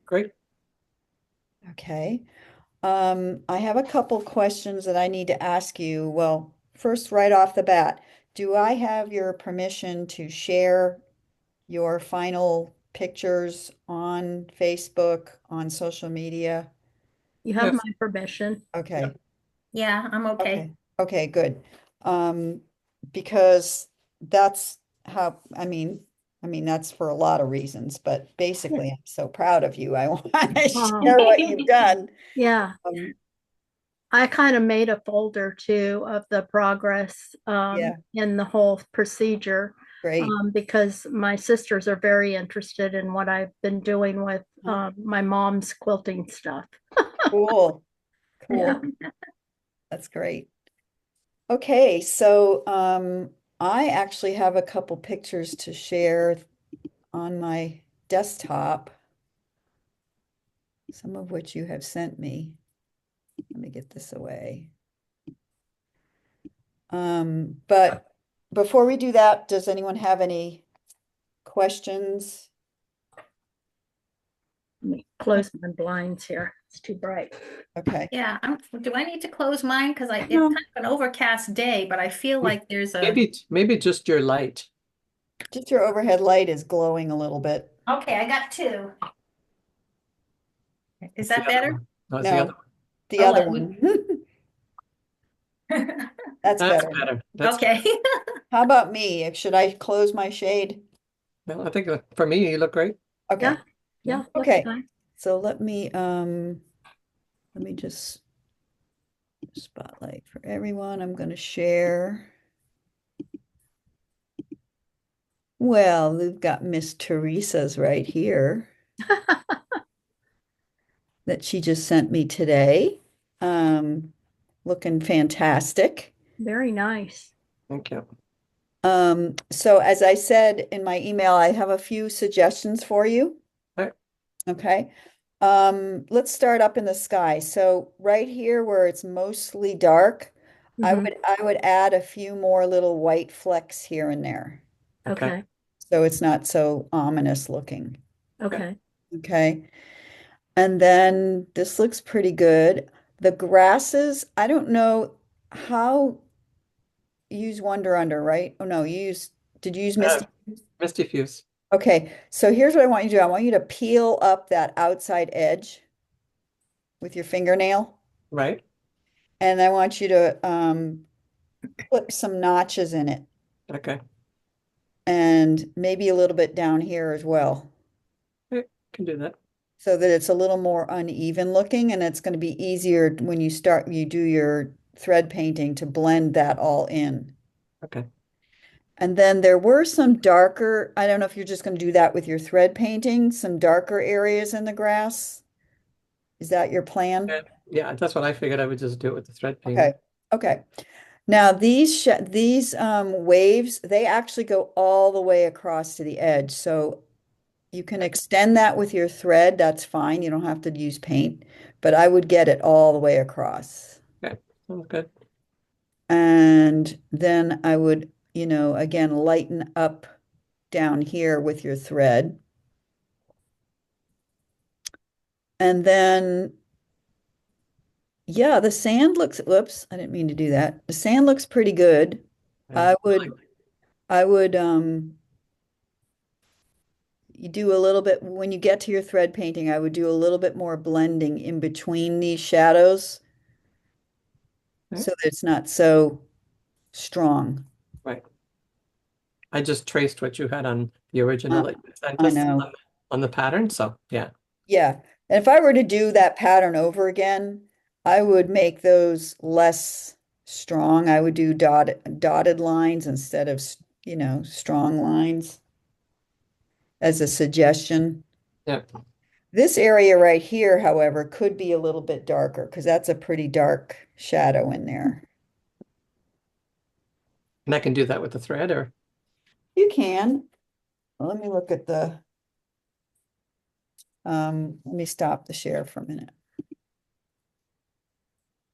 Great. Okay. I have a couple questions that I need to ask you. Well, first, right off the bat, do I have your permission to share your final pictures on Facebook, on social media? You have Yes. my permission. Okay. Yep. Yeah, I'm okay. Okay. Okay, good. Um, because that's how, that's for a lot of reasons, but Yeah. basically, I'm so proud of you. I want to Oh, share what you've done. yeah. Um, I kind of made a folder too of the progress yeah, in the whole procedure great. because my sisters are very interested in what I've been doing with my mom's quilting stuff. Cool, Yeah. cool. That's great. Okay, so I actually have a couple pictures to share on my desktop, some of which you have sent me. Let me get this away. But before we do that, does anyone have any questions? Let me close my blinds here. It's too bright. Okay. Yeah, do I need to close mine? Because it's No, kind of an overcast day, but I feel like there's a, Maybe just your light. just your overhead light is glowing a little bit. okay, I got two. Is It's the that other better? one. No, it's the other No, one. the Oh, other well. one. That's That's better. better. That's better. Okay. How about me? Should I close my shade? Well, I think for me, you look great. Okay. Yeah. Yeah. Looks Okay. nice. So let me just spotlight for everyone. I'm going to share. Well, we've got Miss Teresa's right here that she just sent me today. Um, Looking fantastic. Very nice. Thank you. So as I said in my email, I have a few suggestions for you. All right. Okay. Let's start up in the sky. So right here where it's mostly dark, Hmm. I would add a few more little white flecks here and there. Okay. Okay. So it's not so ominous looking. Yeah. Okay. Okay. And then this looks pretty good. The grasses, I don't know how you use Wonder Under, right? Oh no, did you use Uh, Misty? Misty Fuse. Okay, so here's what I want you to do. I want you to peel up that outside edge with your fingernail, Right. and I want you to clip some notches in it, Okay. and maybe a little bit down here as well, Yeah, can do that. so that it's a little more uneven looking, and it's going to be easier when you do your thread painting to blend that all in. Okay. And then there were some darker, I don't know if you're just going to do that with your thread painting, some darker areas in the grass. Is that your plan? Yeah, yeah, that's what I figured. I would just do it with the thread painting. Okay. Okay. Now these waves, they actually go all the way across to the edge. So you can extend that with your thread. That's fine. You don't have to use paint, but I would get it all the way across. Okay. Sounds good. And then I would, again, lighten up down here with your thread. And then, yeah, the sand looks, whoops, I didn't mean to do that. The sand looks pretty good. Yeah. I would, I would, you do a little bit, when you get to your thread painting, I would do a little bit more blending in between these shadows Okay. so that it's not so strong. Right. I just traced what you had on the Uh, original and I just know. on the pattern. So yeah. Yeah. And if I were to do that pattern over again, I would make those less strong. I would do dotted lines instead of, strong lines as a suggestion. Yeah. This area right here, however, could be a little bit darker because that's a pretty dark shadow in there. And I can do that with the thread or You can. Well, let me look at let me stop the share for a minute.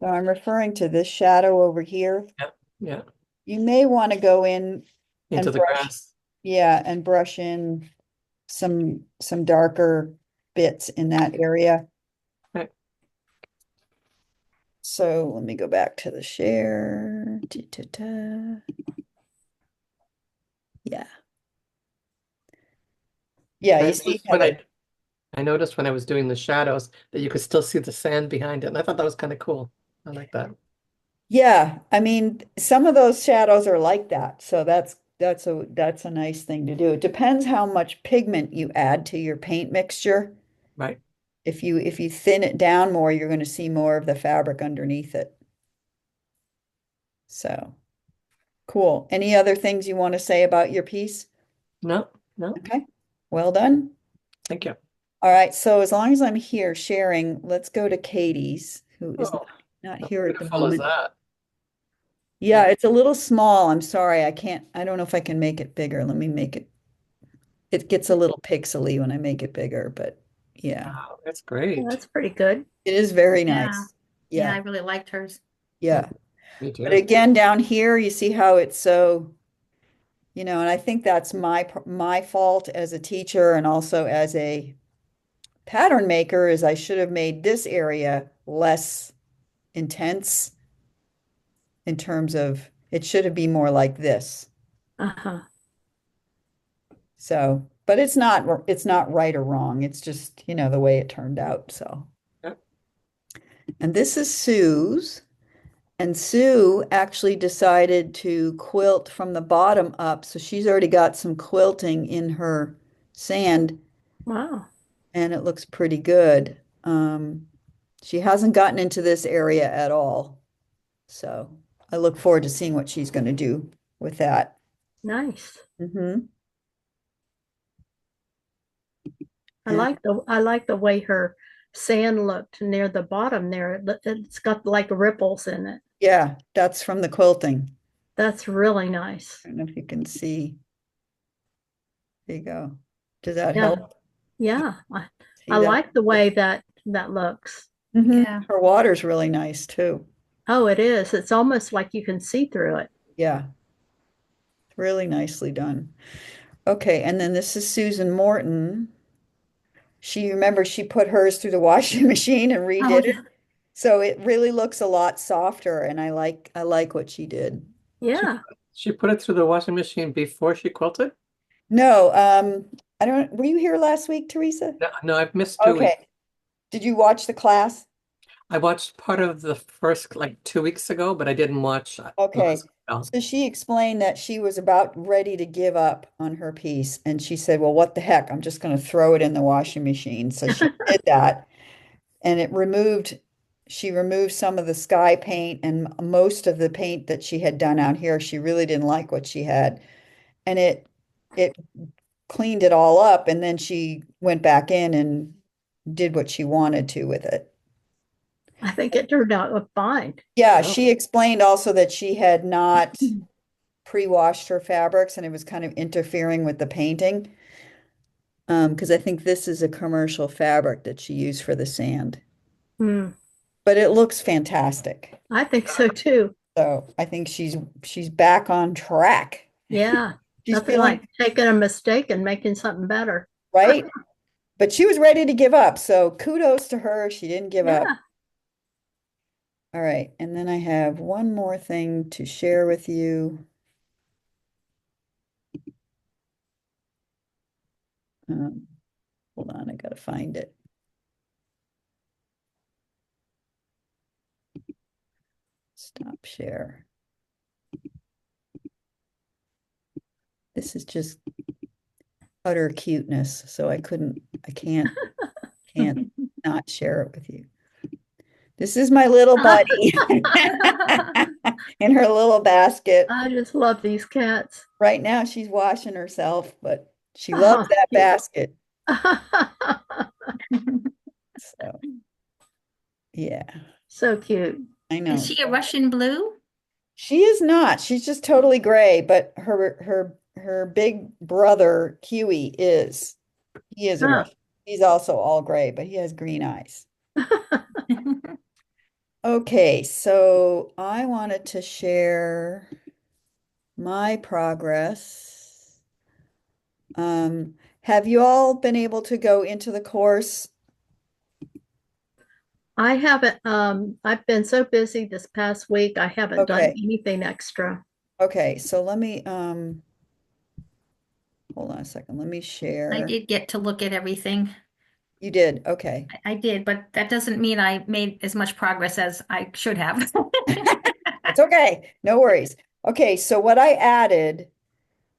So I'm referring to this shadow over here. yeah. Yeah. You may want to go in Into and the brush, grass. yeah, and brush in some darker bits in that area. Right. So let me go back to the share. Da-da-da. Yeah. Yeah, I you see noticed how when that, I noticed when I was doing the shadows that you could still see the sand behind it, and I thought that was kind of cool. I like that. yeah, I mean, some of those shadows are like that. So that's a nice thing to do. It depends how much pigment you add to your paint mixture. Right. If you thin it down more, you're going to see more of the fabric underneath it. So cool. Any other things you want to say about your piece? No, no, Okay, well done. thank you. All right, so as long as I'm here sharing, let's go to Katie's, who is Oh, not how here at the beautiful is moment. that? Yeah, it's a little small. I'm sorry. I don't know if I can make it bigger. Let me make it. It gets a little pixely when I make it bigger, but yeah, Wow, that's Yeah, great. that's pretty good. it is very Yeah. nice. Yeah, I Yeah, really liked hers. yeah. Me But too. again, down here, you see how it's so, and I think that's my fault as a teacher and also as a pattern maker is I should have made this area less intense in terms of it should have been more like this. Uh-huh. So, but it's not right or wrong. It's just, the way it turned out. So, Yep. and this is Sue's. And Sue actually decided to quilt from the bottom up. So she's already got some quilting in her sand Wow. and it looks pretty good. She hasn't gotten into this area at all. So I look forward to seeing what she's going to do with that. Nice. Hmm. I like the way her sand looked near the bottom there. It's got like ripples in it. Yeah, that's from the quilting. That's really nice. I don't know if you can see. There you go. Does that Yeah. help? Yeah. See I that? like the way that looks. Mhm. Yeah. Her water's really nice too. Oh, it is. It's almost like you can see through it. Yeah, really nicely done. Okay, and then this is Susan Morton. She put hers through the washing machine and Oh, redid it. yeah. So it really looks a lot softer and I like what she did. She Yeah. she put it through the washing machine before she quilted? No, I don't, were you here last week, Teresa? No, no, I've missed 2 weeks. Okay. Did you watch the class? I watched part of the first like 2 weeks ago, but I didn't watch Okay. last. No. So she explained that she was about ready to give up on her piece. And she said, well, what the heck? I'm just going to throw it in the washing machine. So she did that. And she removed some of the sky paint and most of the paint that she had done out here. She really didn't like what she had. And it cleaned it all up. And then she went back in and did what she wanted to with it. I think it turned out fine. Yeah, Oh, she explained also that she had not pre-washed her fabrics and it was kind of interfering with the painting. Because I think this is a commercial fabric that she used for the sand. Hmm. But it looks fantastic. I think so too. So I think she's back on track. Yeah. She's Nothing feeling like taking a mistake and making something better. right, but she was ready to give up. So kudos to her. She didn't give up. Yeah. All right, and then I have one more thing to share with you. Um, Hold on, I gotta find it. Stop share. This is just utter cuteness, so I can't not share it with you. This is my little buddy in her little basket. I just love these cats. Right now she's washing herself, but she loves Oh, that cute. basket. So yeah, So cute. I know. Is she a Russian blue? She is not. She's just totally gray, but her big brother Huey is. He is a Huh. Russian. He's also all gray, but he has green eyes. Okay, so I wanted to share my progress. Have you all been able to go into the course? I haven't, I've been so busy this past week, I haven't done Okay. anything extra. Okay, so let me, hold on a second. Let me I share. did get to look at everything. You did, okay. I did, but that doesn't mean I made as much progress as I should have. It's okay, no worries. Okay, so what I added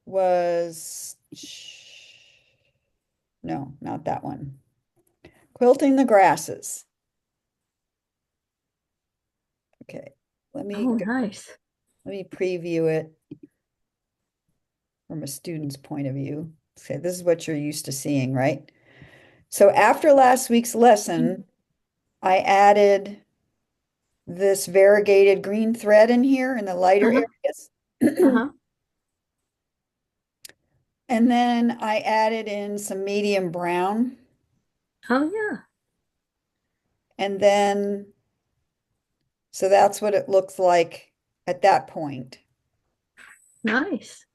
was, no, not that one. Quilting the grasses. Okay, let me Oh, go- nice. let me preview it from a student's point of view. Okay, this is what you're used to seeing, right? So after last week's lesson, I added this variegated green thread in here in the lighter Uh-huh. areas. Uh-huh. And then I added in some medium brown. Oh, yeah. And then, so that's what it looks like at that point. Nice.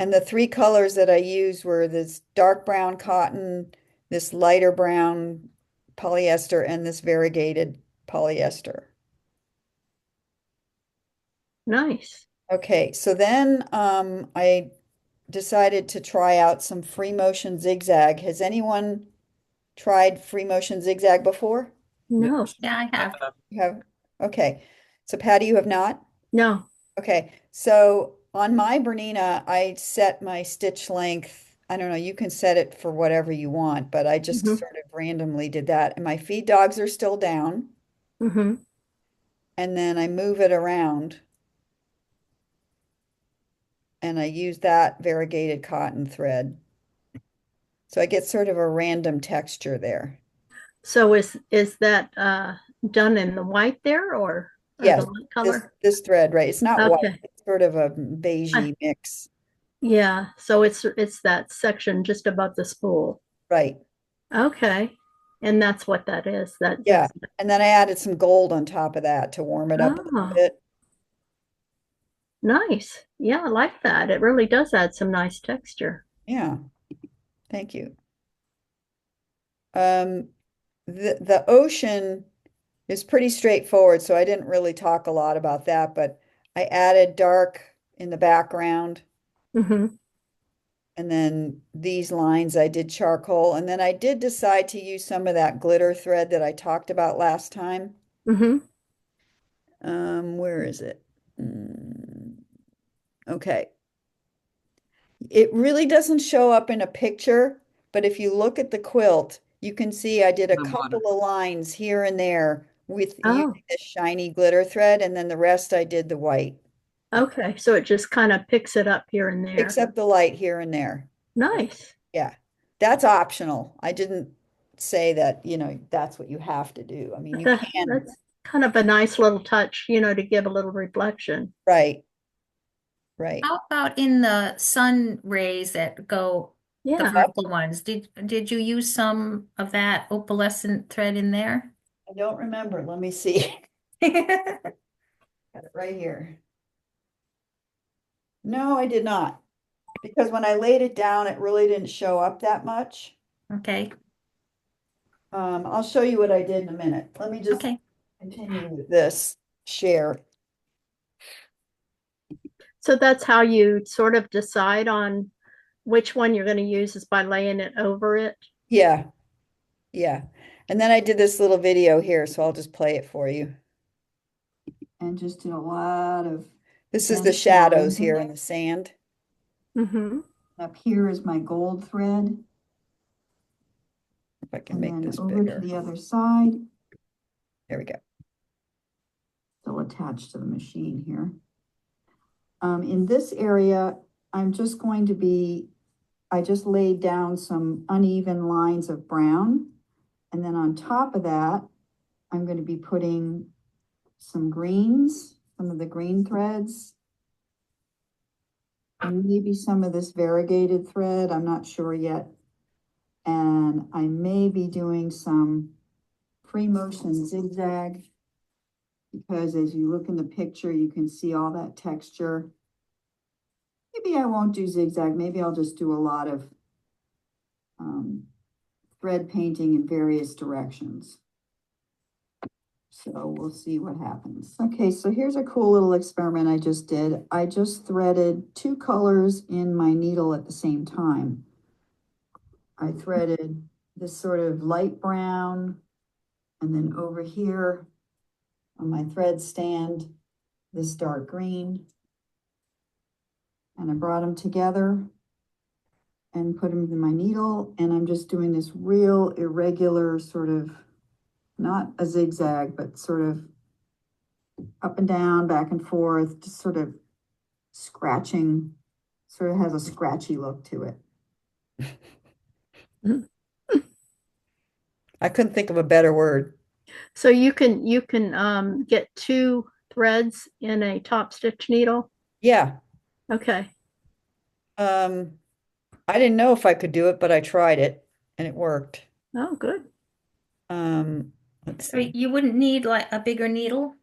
And the three colors that I used were this dark brown cotton, this lighter brown polyester, and this variegated polyester. Nice. Okay, so then I decided to try out some free motion zigzag. Has anyone tried free motion zigzag before? No, Yeah, I have. You have? Okay. So Patty, you have not? no. Okay. So on my Bernina, I set my stitch length. I don't know, you can set it for whatever you want, but I just Mm-hmm. sort of randomly did that. And my feed dogs are still down. Mm-hmm. And then I move it around. And I use that variegated cotton thread. So I get sort of a random texture there. So is that done in the white there or Yes, the light this color? this thread, right? It's not white, Okay. it's sort of a beigey mix. Yeah, so it's that section just above the spool. Right. Okay. And that's what that is. That Yeah. zigzag. And then I added some gold on top of that to warm it up a little Oh, bit. nice. Yeah, I like that. It really does add some nice texture. Yeah. Thank you. Um, the ocean is pretty straightforward, so I didn't really talk a lot about that, but I added dark in the background. Mm-hmm. And then these lines I did charcoal. And then I did decide to use some of that glitter thread that I talked about last time. Mm-hmm. Where is it? Okay. It really doesn't show up in a picture, but if you look at the quilt, you can see I did a couple of lines here and there with Oh, using this shiny glitter thread, and then the rest I did the white. okay. So it just kind of picks it up here and there. Except the light here and there. Nice. Yeah, that's optional. I didn't say that, that's what you have to do. I mean, you can, That's kind of a nice little touch, to give a little reflection. right, right. How about in the sun rays that go, the Yeah. vertical ones? Did you use some of that opalescent thread in there? I don't remember. Let me see. Got it right here. No, I did not. Because when I laid it down, it really didn't show up that much. Okay, I'll show you what I did in a minute. Let me just okay. continue with this share. So that's how you sort of decide on which one you're going to use is by laying it over it. Yeah, yeah. And then I did this little video here, so I'll just play it for you. And just did a lot of. This is the shadows here in the sand. Mm-hmm. Up here is my gold thread. If I can make this over bigger. to the other side, There we go. still attached to the machine here. In this area, I'm just going to be, I just laid down some uneven lines of brown. And then on top of that, I'm going to be putting some greens, some of the green threads. And maybe some of this variegated thread, I'm not sure yet. And I may be doing some free motion zigzag, because as you look in the picture, you can see all that texture. Maybe I won't do zigzag. Maybe I'll just do a lot of thread painting in various directions. So we'll see what happens. Okay, so here's a cool little experiment I just did. I just threaded 2 colors in my needle at the same time. I threaded this sort of light brown, and then over here on my thread stand, this dark green. And I brought them together and put them in my needle, and I'm just doing this real irregular sort of, not a zigzag, but sort of up and down, back and forth, just sort of scratching, sort of has a scratchy look to it. I couldn't think of a better word. So you can get 2 threads in a top stitch needle. Yeah. Okay. I didn't know if I could do it, but I tried it and it worked. Oh, good. Let's So see. you wouldn't need like a bigger needle?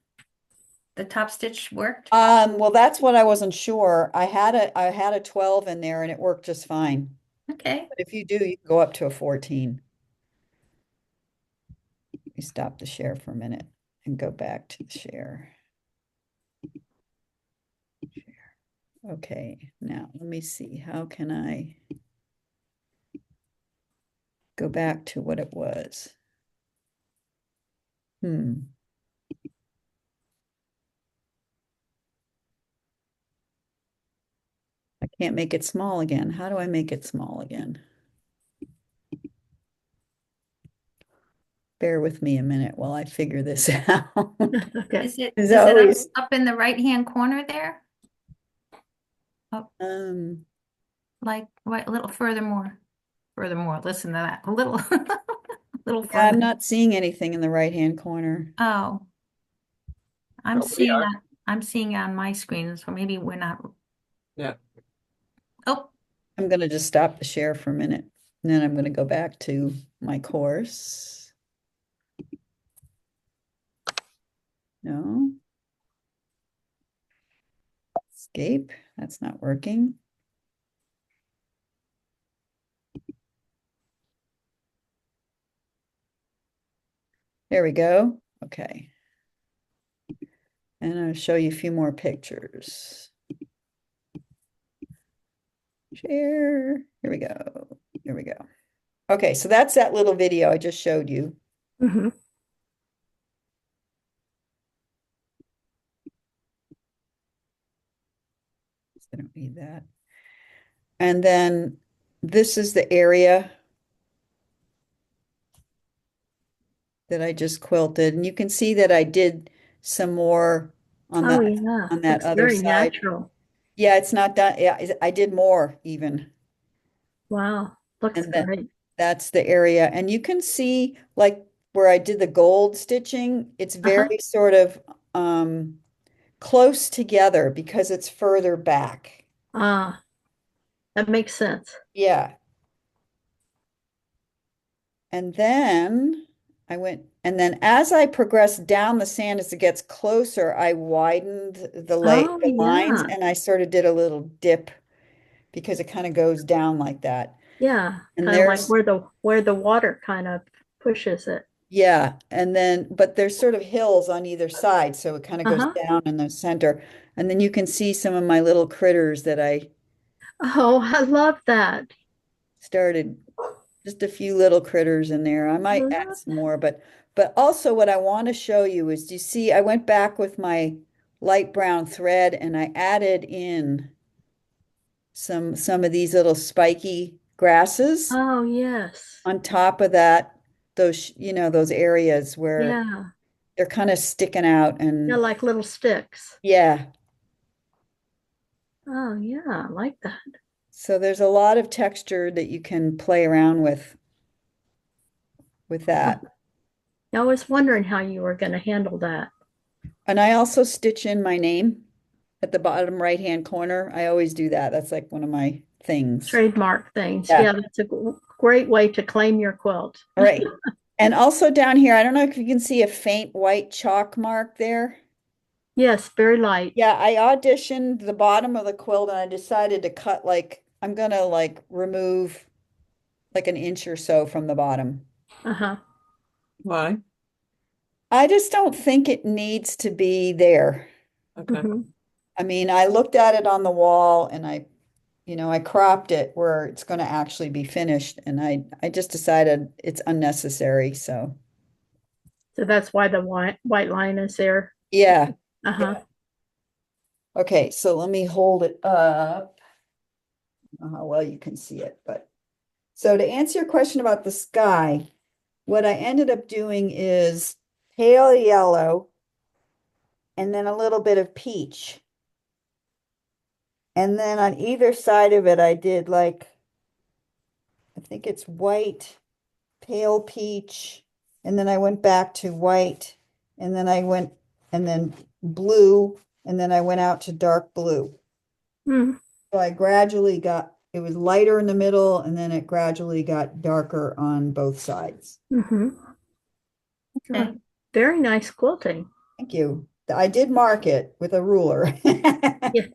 The top stitch worked? Well, that's what I wasn't sure. I had a 12 in there and it worked just fine. Okay. But if you do, you can go up to a 14. Let me stop the share for a minute and go back to the share. Okay, now let me see. How can I go back to what it was? I can't make it small again. How do I make it small again? Bear with me a minute while I figure this out. Okay. Is it Is up, always- up in the right-hand corner there? Like right, a little furthermore. Furthermore, listen to that. A little, little Yeah, I'm further. not seeing anything in the right-hand corner. Oh. I'm Oh, we seeing are. that. I'm seeing it on my screen, so maybe we're not. Yeah. Oh, I'm going to just stop the share for a minute, and then I'm going to go back to my course. No. Escape. That's not working. There we go. Okay. And I'll show you a few more pictures. Share. Here we go. Here we go. Okay, so that's that little video I just showed you. Mhm. I don't need that. And then this is the area that I just quilted. And you can see that I did some more on Oh, that yeah. on that Looks other very side. natural. Yeah, it's not done. Yeah, I did more even. Wow. Looks And then great. that's the area. And you can see like where I did the gold stitching, it's very sort of close together because it's further back. Ah, that makes sense. Yeah. And then and then as I progressed down the sand, as it gets closer, I widened the Oh, the lines yeah. and I sort of did a little dip because it kind of goes down like that. Yeah. And Kind of like there's, where the water kind of pushes it. yeah. And then, but there's sort of hills on either side. So it kind of goes Uh-huh. down in the center. And then you can see some of my little critters that I Oh, I love that. started, just a few little critters in there. I might add Love some more, but also what I want to show you is, do you see, I went back with my light brown thread and I added in some of these little spiky grasses Oh, yes. on top of that, those, those areas where Yeah. they're kind of sticking out Yeah, and like little sticks. yeah. Oh, yeah. I like that. So there's a lot of texture that you can play around with that. I was wondering how you were going to handle that. And I also stitch in my name at the bottom right-hand corner. I always do that. That's like one of my things. Trademark things. Yeah. Yeah, that's a great way to claim your quilt. Right. And also down here, I don't know if you can see a faint white chalk mark there. Yes, very light. Yeah, I auditioned the bottom of the quilt and I decided to cut I'm gonna remove like an inch or so from the bottom. Uh-huh. Why? I just don't think it needs to be there. Okay. Mhm. I mean, I looked at it on the wall and I cropped it where it's going to actually be finished, and I just decided it's unnecessary. So, So that's why the white line is there. yeah. Uh-huh. Okay, so let me hold it up. I don't know how well you can see it, but so to answer your question about the sky, what I ended up doing is pale yellow and then a little bit of peach. And then on either side of it, I did like, I think it's white, pale peach, and then I went back to white, and then I went, and then blue, and then I went out to dark blue. Mm, So I gradually it was lighter in the middle, and then it gradually got darker on both sides. mm-hmm. Okay. Very nice quilting. Thank you. I did mark it with a ruler Yeah.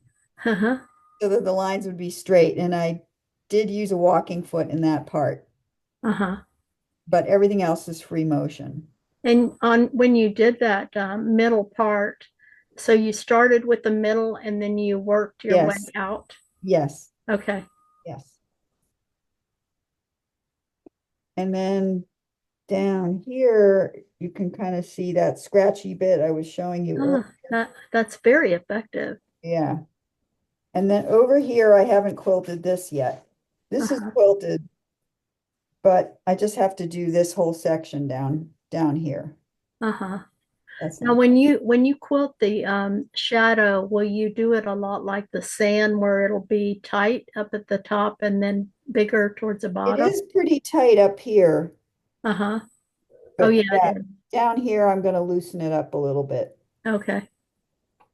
Uh-huh. so that the lines would be straight, and I did use a walking foot in that part, Uh-huh. but everything else is free motion. And on when you did that middle part, so you started with the middle and then you worked your way Yes, out. yes, Okay. yes. And then down here, you can kind of see that scratchy bit I was showing you earlier. That's very effective. Yeah. And then over here, I haven't quilted this yet. This is Uh-huh. quilted, but I just have to do this whole section down here. Uh-huh. That's Now, not, when you quilt the shadow, will you do it a lot like the sand where it'll be tight up at the top and then bigger towards the it bottom? is pretty tight up here, Uh-huh. Oh, but yeah, yeah, it is. down here, I'm going to loosen it up a little bit. Okay.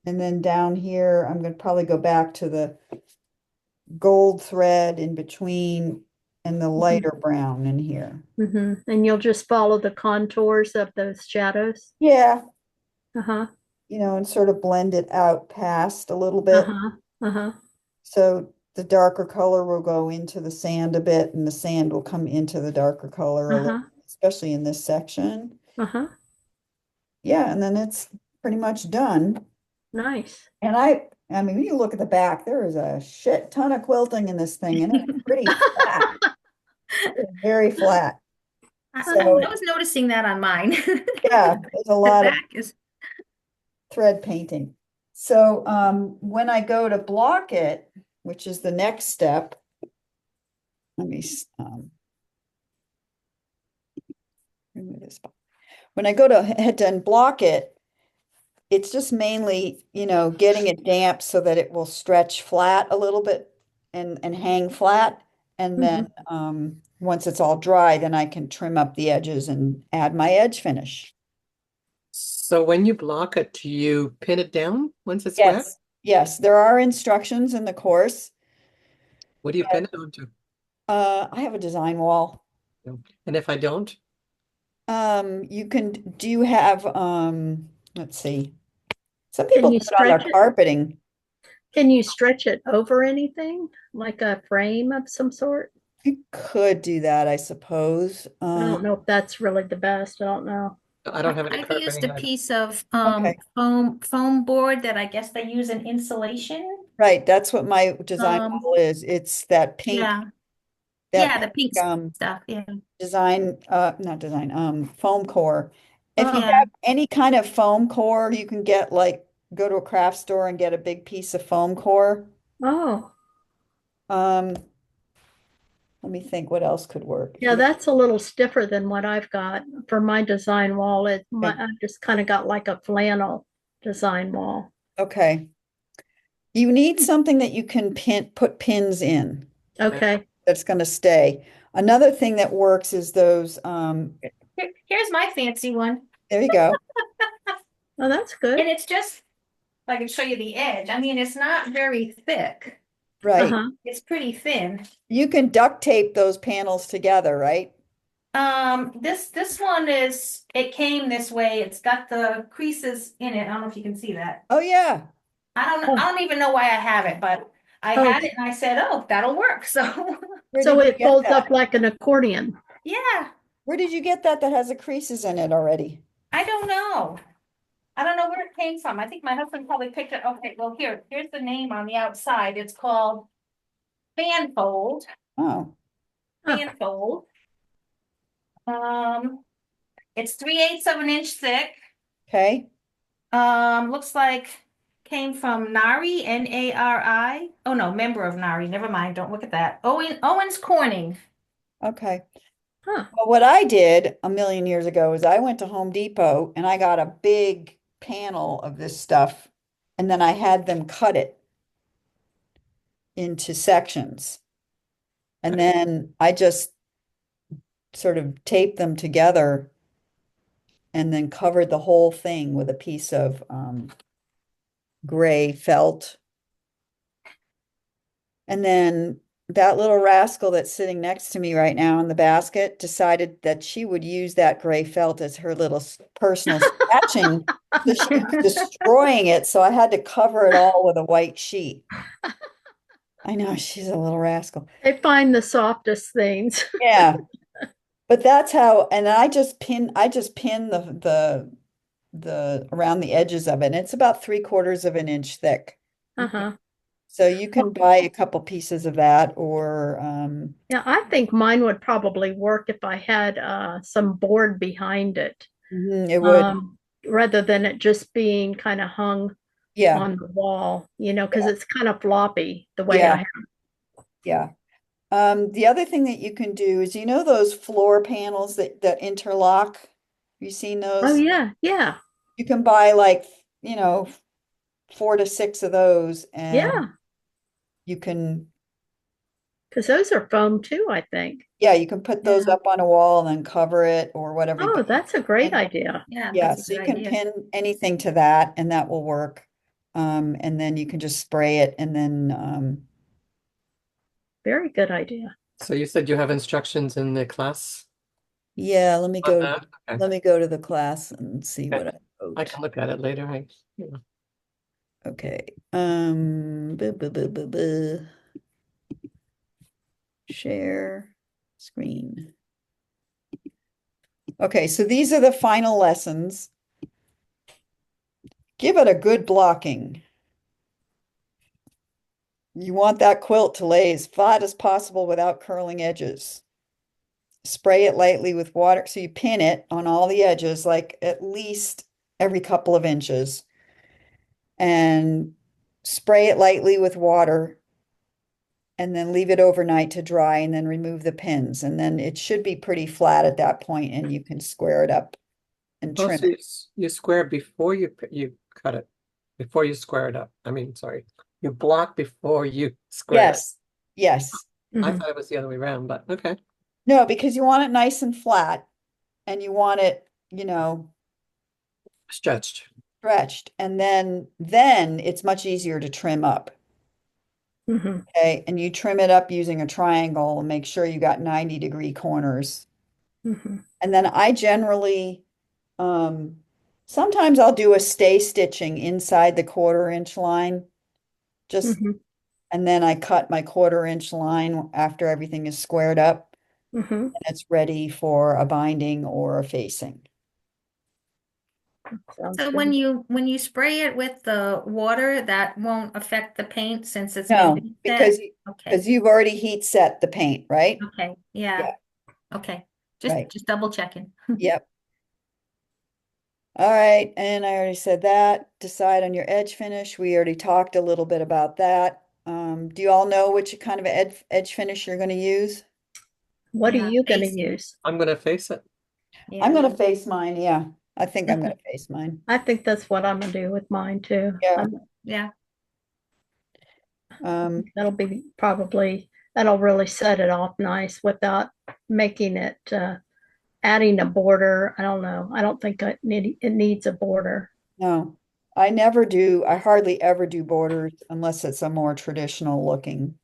And then down here, I'm going to probably go back to the gold thread in between and the lighter brown in here. Mm-hmm. And you'll just follow the contours of those shadows. Yeah, Uh-huh. and sort of blend it out past a little bit. Uh-huh. Uh-huh. So the darker color will go into the sand a bit, and the sand will come into the darker color a little, Uh-huh. especially in this section. Uh-huh. Yeah, and then it's pretty much done. Nice. And I mean, when you look at the back, there is a shit ton of quilting in this thing, and it's pretty flat. It's very flat. So I was noticing that on mine. yeah, there's a The lot of back is, thread painting. So when I go to block it, which is the next step, let me remove this. When I go to head to unblock it, it's just mainly, getting it damp so that it will stretch flat a little bit and hang flat. And then once it's all dry, then I can trim up the edges and add my edge finish. So when you block it, do you pin it down once it's wet? Yes, there are instructions in the course. What do you pin it onto? I have a design wall. And if I don't? Do you have, let's see. Some Can people you do it on their stretch it? carpeting. Can you stretch it over anything, like a frame of some sort? You could do that, I suppose. I don't know if that's really the best. I don't know. I don't have any I've used carpeting a either. piece of Okay. foam board that I guess they use in insulation. Right, that's what my design Um, wall is. It's that pink, yeah, that yeah, the pink stuff. Yeah, design, not design, foam core. If you yeah. have any kind of foam core, you can go to a craft store and get a big piece of foam core. Oh, Um, let me think what else could work. yeah, that's a little stiffer than what I've got for my design wall. I've just kind of got like a flannel design wall. Okay. You need something that you can put pins in Okay. that's going to stay. Another thing that works is those, Here's my fancy one, there you go. Oh, that's good. and it's just I can show you the edge. I mean, it's not very thick. Right. Uh-huh. It's pretty thin. You can duct tape those panels together, right? This one it came this way. It's got the creases in it. I don't know if you can see that. Oh, yeah. I don't even know why I have it, but I Oh. had it and I said, oh, that'll work. So Where So did you it get folds that? up like an accordion. Yeah, Where did you get that has the creases in it already? I don't know. I don't know where it came from. I think my husband probably picked it. Okay, well, here's the name on the outside. It's called Fanfold. Oh, Huh. Fanfold. It's 3/8 of an inch thick. okay. Looks like came from Nari, Nari. Oh no, member of Nari. Never mind. Don't look at that. Owens Corning. Okay. Huh. Well, what I did a million years ago is I went to Home Depot and I got a big panel of this stuff, and then I had them cut it into sections. And then I just sort of taped them together and then covered the whole thing with a piece of gray felt. And then that little rascal that's sitting next to me right now in the basket decided that she would use that gray felt as her little personal sketching. So she was destroying it. So I had to cover it all with a white sheet. I know, she's a little rascal. They find the softest things. Yeah. But that's how, and I just pin the around the edges of it. And it's about 3/4 of an inch thick. Uh-huh. So you can buy a couple pieces of that, or Yeah, I think mine would probably work if I had some board behind it, it would, rather than it just being kind of hung yeah, on the wall, because it's kind of floppy the way Yeah. I have. yeah. The other thing that you can do is, those floor panels that interlock? Have you seen Oh, those? yeah, yeah, You can buy like, 4 to 6 of those, and yeah, you can, because those are foam too, I think. yeah, you can put those Yeah. up on a wall and then cover it or whatever. Oh, that's a great And- idea. Yeah, Yeah, that's a so you good can idea. pin anything to that and that will work. And then you can just spray it and then, Very good idea. So you said you have instructions in the class yeah, let me on go, that? Okay. let me go to the class and see Okay. what I I wrote. can look at it later. Okay, share screen. Okay, so these are the final lessons. Give it a good blocking. You want that quilt to lay as flat as possible without curling edges. Spray it lightly with water. So you pin it on all the edges, like at least every couple of inches. And spray it lightly with water. And then leave it overnight to dry and then remove the pins. And then it should be pretty flat at that point and you can square it up and Oh, trim so it. you square before you cut it, before you square it up. I mean, sorry, you block before you square it. Yes, yes. I Mhm. thought it was the other way around, but okay. No, because you want it nice and flat and you want it, Stretched. stretched. And then it's much easier to trim up. Mhm. Okay, and you trim it up using a triangle and make sure you got 90-degree corners. Mhm. And then I generally, sometimes I'll do a stay stitching inside the 1/4 inch line. Just, Mhm. and then I cut my 1/4 inch line after everything is squared up Mhm. and it's ready for a binding or a facing. Sounds So good. when you spray it with the water, that won't affect the paint since it's No, been because, set? Okay, because you've already heat set the paint, right? okay, yeah, Yeah. okay. Right. Just double checking. Yep. All right, and I already said that. Decide on your edge finish. We already talked a little bit about that. Do you all know which kind of edge finish you're going to use? What are Yeah, you going to facing. use? I'm gonna face it. I'm Yeah. going to face mine. Yeah, I think I'm going to face mine. I think that's what I'm going to do with mine too. Yeah. Yeah, That'll be probably, that'll really set it off nice without making it, adding a border. I don't know. I don't think it needs a border. No, I never do. I hardly ever do borders unless it's a more traditional looking,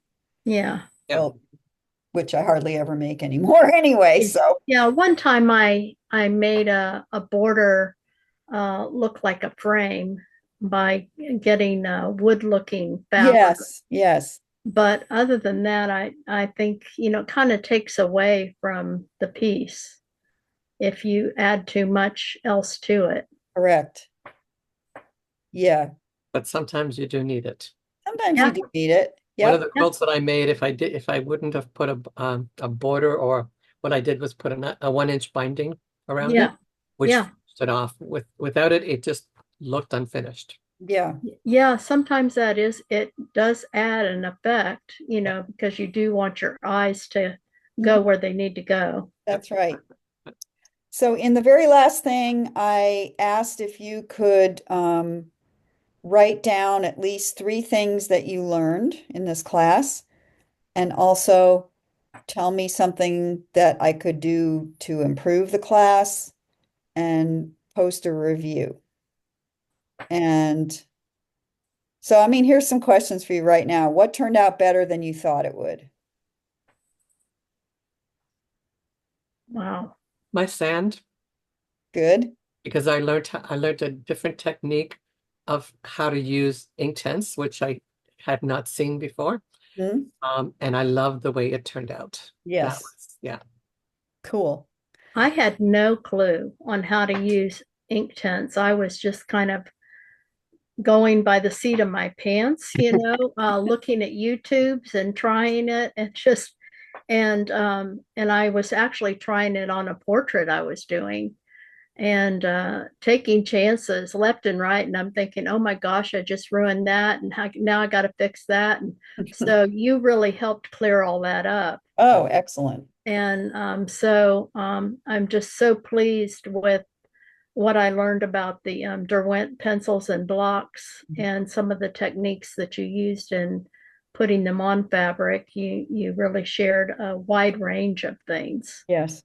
Yeah. Yeah. well, which I hardly ever make anymore anyway. Yeah. So, Yeah, one time I made a border look like a frame by getting wood looking fabric. yes, But other than that, I think, it kind of takes away from the piece if you add too much else to it. Correct. Yeah, But sometimes you do need it. sometimes Yeah. you do need it. One of Yep. the quilts that I made, if I wouldn't have put a border, or what I did was put a 1 inch binding around it, Yeah. which Yeah. finished it off. Without it, it just looked unfinished. Yeah. Yeah, sometimes it does add an effect, because you do want your eyes to go where they need to go. That's right. So in the very last thing, I asked if you could write down at least 3 things that you learned in this class, and also tell me something that I could do to improve the class and post a review. And so, I mean, here's some questions for you right now. What turned out better than you thought it would? Wow. My sand, Good. because I learned a different technique of how to use Inktense, which I had not seen before. Hmm? And I love the way it turned out. Yes. Yeah. Cool. I had no clue on how to use Inktense. I was just kind of going by the seat of my pants, looking at YouTubes and trying it, and I was actually trying it on a portrait I was doing, and taking chances left and right. And I'm thinking, oh my gosh, I just ruined that. And now I got to fix that. And so you really helped clear all that up. Oh, excellent. And I'm just so pleased with what I learned about the Derwent pencils and blocks and some of the techniques that you used in putting them on fabric. You really shared a wide range of things. Yes.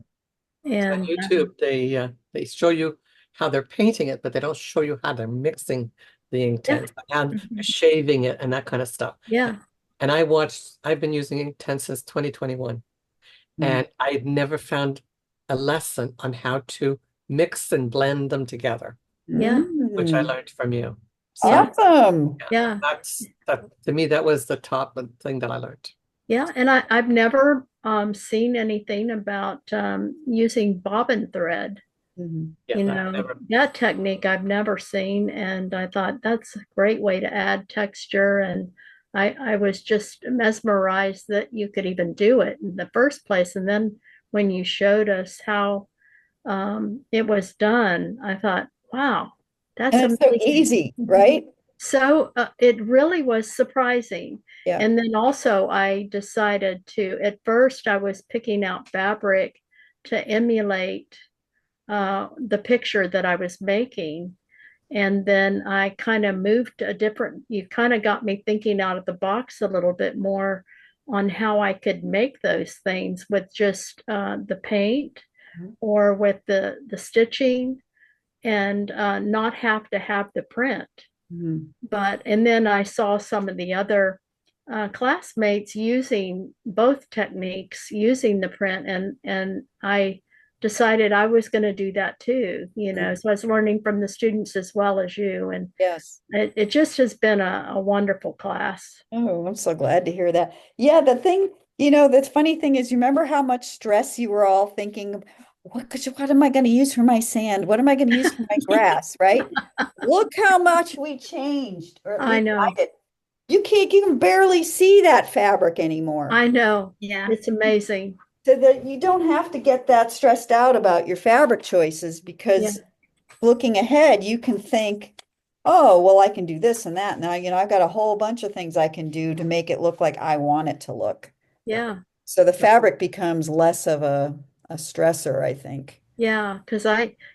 On And YouTube, they show you how they're painting it, but they don't show you how they're mixing the Inktense and Mhm. shaving it and that kind of stuff. Yeah. And I've been using Inktense since 2021, and I've never found a lesson on how to mix and blend them together, Yeah. which I Mm. learned from you. So Awesome. Yeah. that to me, that was the top thing that I learned. Yeah. And I've never seen anything about using bobbin thread. Mhm. Yeah, I've never. That technique I've never seen. And I thought that's a great way to add texture. And I was just mesmerized that you could even do it in the first place. And then when you showed us how it was done, I thought, wow, that's And it's so amazing. easy, right? So it really was surprising. Yeah. And then also I decided at first I was picking out fabric to emulate the picture that I was making. And then I kind of you kind of got me thinking out of the box a little bit more on how I could make those things with just the paint or with the stitching, and not have to have the print. Mhm. And then I saw some of the other classmates using both techniques, using the print, and I decided I was going to do that too. So I was learning from the students as well as you, and Yes. it just has been a wonderful class. Oh, I'm so glad to hear that. Yeah, the funny thing is, you remember how much stress you were all thinking, what am I going to use for my sand? What am I going to use for my grass, right? Look how much we changed, or at I least know. I did. You can barely see that fabric anymore. I know. Yeah. It's amazing. So that you don't have to get that stressed out about your fabric choices, because looking ahead, you can think, oh, well, I can do this and that. Now, I've got a whole bunch of things I can do to make it look like I want it to look. Yeah. So the fabric becomes less of a stressor, I think. Yeah, because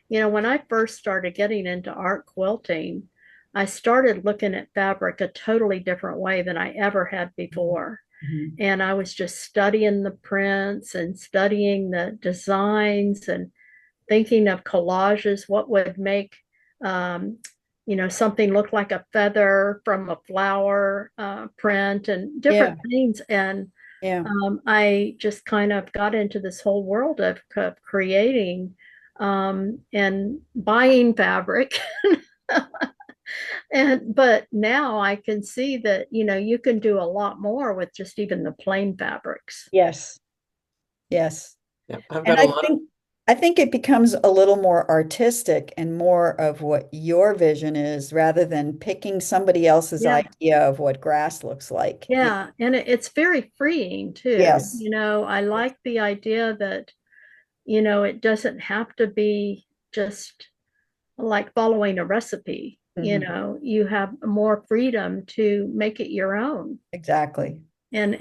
when I first started getting into art quilting, I started looking at fabric a totally different way than I ever had before. Mhm. And I was just studying the prints and studying the designs and thinking of collages, what would make, something look like a feather from a flower print and different things. And Yeah. I just kind of got into this whole world of creating and buying fabric but now I can see that, you can do a lot more with just even the plain fabrics. Yes. Yes. Yeah, I've And got a lot of, I think it becomes a little more artistic and more of what your vision is rather than picking somebody else's Yeah. idea of what grass looks like. Yeah, and it's very freeing too. Yes. I like the idea that, it doesn't have to be just like following a recipe. Mhm. You have more freedom to make it your own, Exactly. and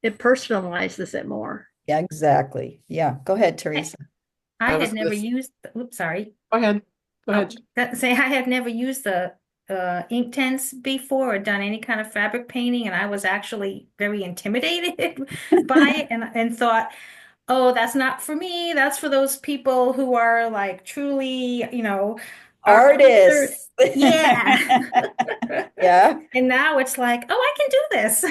it personalizes it more. Yeah, exactly. Yeah. Go ahead, Teresa. I I had was never gonna, used, oops, sorry. go ahead, go Oh, ahead. say I had never used the ink tents before or done any kind of fabric painting, and I was actually very intimidated by it and thought, oh, that's not for me. That's for those people who are like truly, art painters. Artists. Yeah. Yeah. And now it's like, oh, I can do this.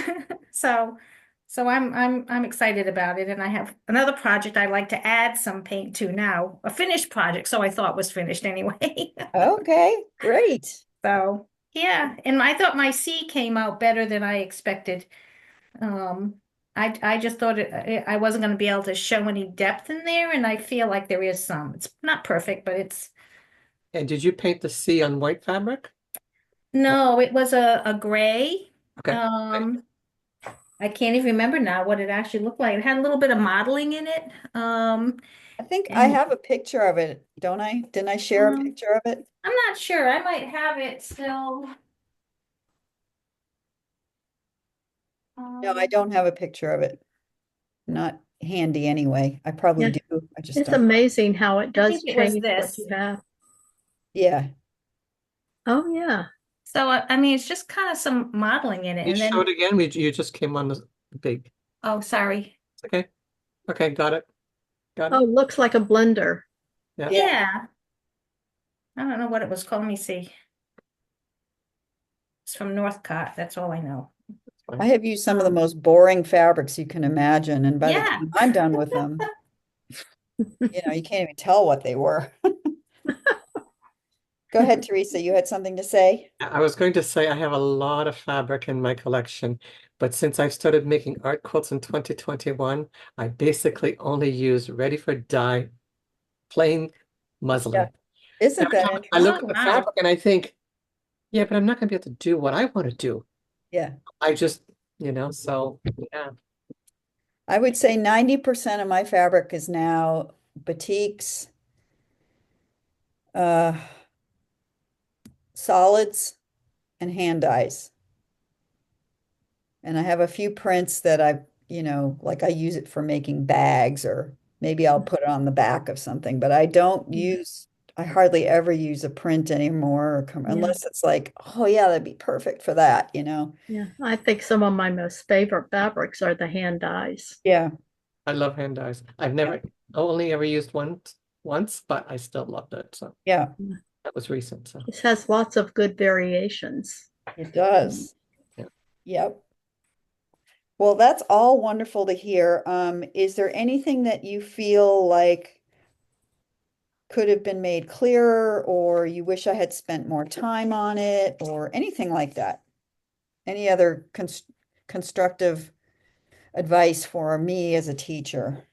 So I'm excited about it. And I have another project I'd like to add some paint to now, a finished project. So I thought was finished anyway. Okay, great. So yeah, and I thought my C came out better than I expected. Um, I just thought I wasn't going to be able to show any depth in there, and I feel like there is some. It's not perfect, but it's And did you paint the C on white fabric? no, it was a gray. Okay. Um, I can't even remember now what it actually looked like. It had a little bit of modeling in it. I think I And have a picture of it, don't I? Didn't I share a picture of it? I'm not sure. I might have it still. No, I Um, don't have a picture of it. Not handy anyway. I probably Yeah, do. I just it's don't. amazing how it I does think it was change what this. you have. Yeah. Oh, yeah. So I mean, it's just kind of some modeling in it, You and show it then again, you just came on the big, oh, sorry. it's okay, okay, got it, got Oh, it, looks like a blender. yeah. Yeah. Yeah, I don't know what it was called. Let me see. It's from Northcott. That's all I know. I have used some of the Um, most boring fabrics you can imagine, and by the yeah. time I'm done with them, you can't even tell what they were. Go ahead, Teresa. You had something to say? I was going to say I have a lot of fabric in my collection, but since I started making art quilts in 2021, I basically only use ready for dye, plain Yeah. muslin. Isn't Every that time I interesting? look Oh at the wow. fabric and I think, yeah, but I'm not going to be able to do what I want to do. Yeah. I just, so yeah. I would say 90% of my fabric is now batiks, uh, solids, and hand dyes. And I have a few prints that like I use it for making bags or maybe I'll put it on the back of something, but I hardly ever use a print anymore Yeah, unless it's like, oh yeah, that'd be perfect for that. yeah. I think some of my most favorite fabrics are the hand dyes. Yeah. I love hand dyes. I've never only ever used once, but I still loved it. So Yeah, Yeah. that was recent. So This has lots of good variations. it does. yeah. Yep. Well, that's all wonderful to hear. Is there anything that you feel like could have been made clearer, or you wish I had spent more time on it, or anything like that? Any other constructive advice for me as a teacher?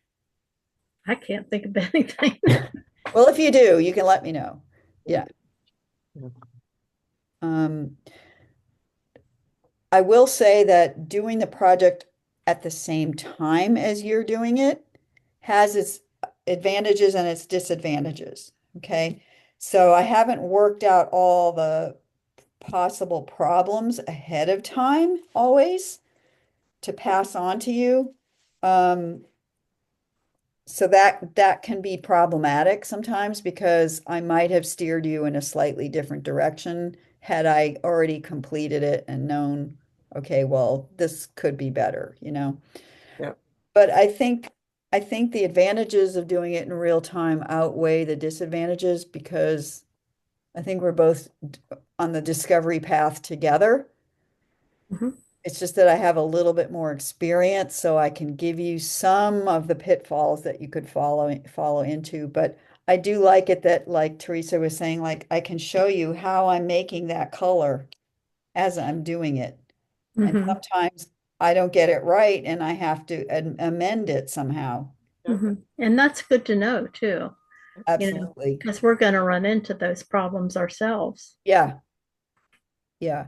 I can't think of anything. Well, if you do, you can let me know. Yeah. Yeah. Um, I will say that doing the project at the same time as you're doing it has its advantages and its disadvantages. Okay. So I haven't worked out all the possible problems ahead of time always to pass on to you. So that can be problematic sometimes because I might have steered you in a slightly different direction had I already completed it and known, okay, well, this could be better. Yeah. But I think the advantages of doing it in real time outweigh the disadvantages because I think we're both on the discovery path together. Mhm. It's just that I have a little bit more experience, so I can give you some of the pitfalls that you could follow into. But I do like it that, like Teresa was saying, like I can show you how I'm making that color as I'm doing it. And Mhm, sometimes I don't get it right and I have to amend it somehow. mhm. And that's good to know too, Absolutely. because we're going to run into those problems ourselves. Yeah. Yeah.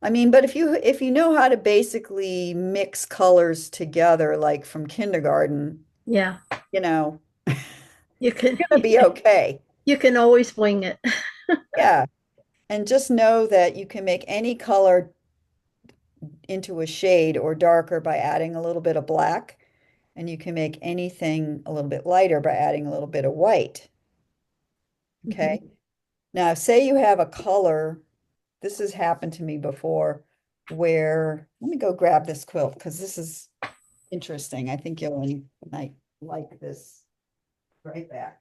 I mean, but if you know how to basically mix colors together, like from kindergarten, Yeah, you know, you can you're gonna be okay. you can always wing it. Yeah. And just know that you can make any color into a shade or darker by adding a little bit of black. And you can make anything a little bit lighter by adding a little bit of white. Okay. Now, say you have a color, this has happened to me before, where, let me go grab this quilt because this is interesting. I think might like this right back.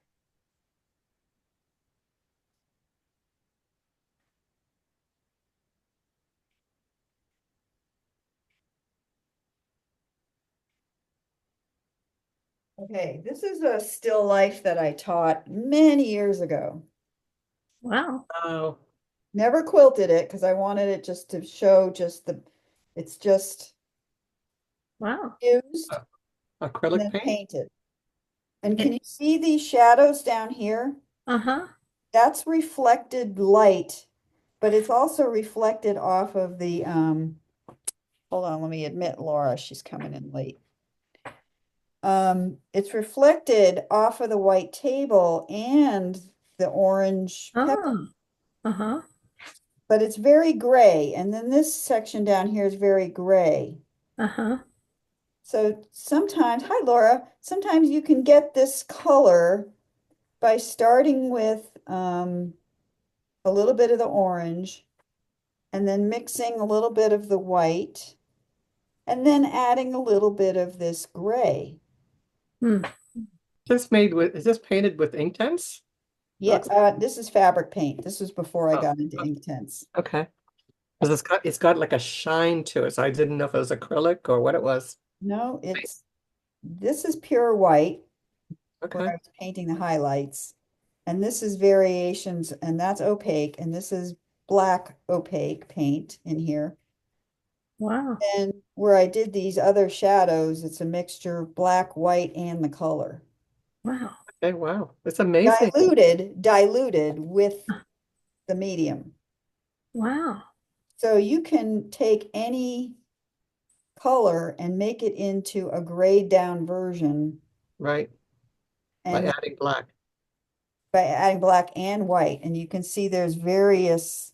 Okay, this is a still life that I taught many years ago. Wow. Oh, Never quilted it because I wanted it just to show it's just Wow. used and acrylic then paint? painted. And can And you see these shadows down here? uh-huh. That's reflected light, but it's also reflected off of the, hold on, let me admit Laura, she's coming in late. It's reflected off of the white table and the orange pepper, Oh, uh-huh. but it's very gray. And then this section down here is very gray. Uh-huh. So sometimes, hi Laura, sometimes you can get this color by starting with a little bit of the orange and then mixing a little bit of the white and then adding a little bit of this gray. Hmm. Is this painted with Inktense? Yeah, Looks, this is fabric paint. This was before I oh, got into Inktense. okay. Because it's got like a shine to it, so I didn't know if it was acrylic or what it was. No, this is pure white where I Okay. was painting the highlights. And this is variations, and that's opaque, and this is black opaque paint in here. Wow. And where I did these other shadows, it's a mixture of black, white, and the color. Wow. Okay, wow. It's amazing. Diluted with the medium. Wow. So you can take any color and make it into a grayed down version Right. By and adding black. by adding black and white. And you can see there's various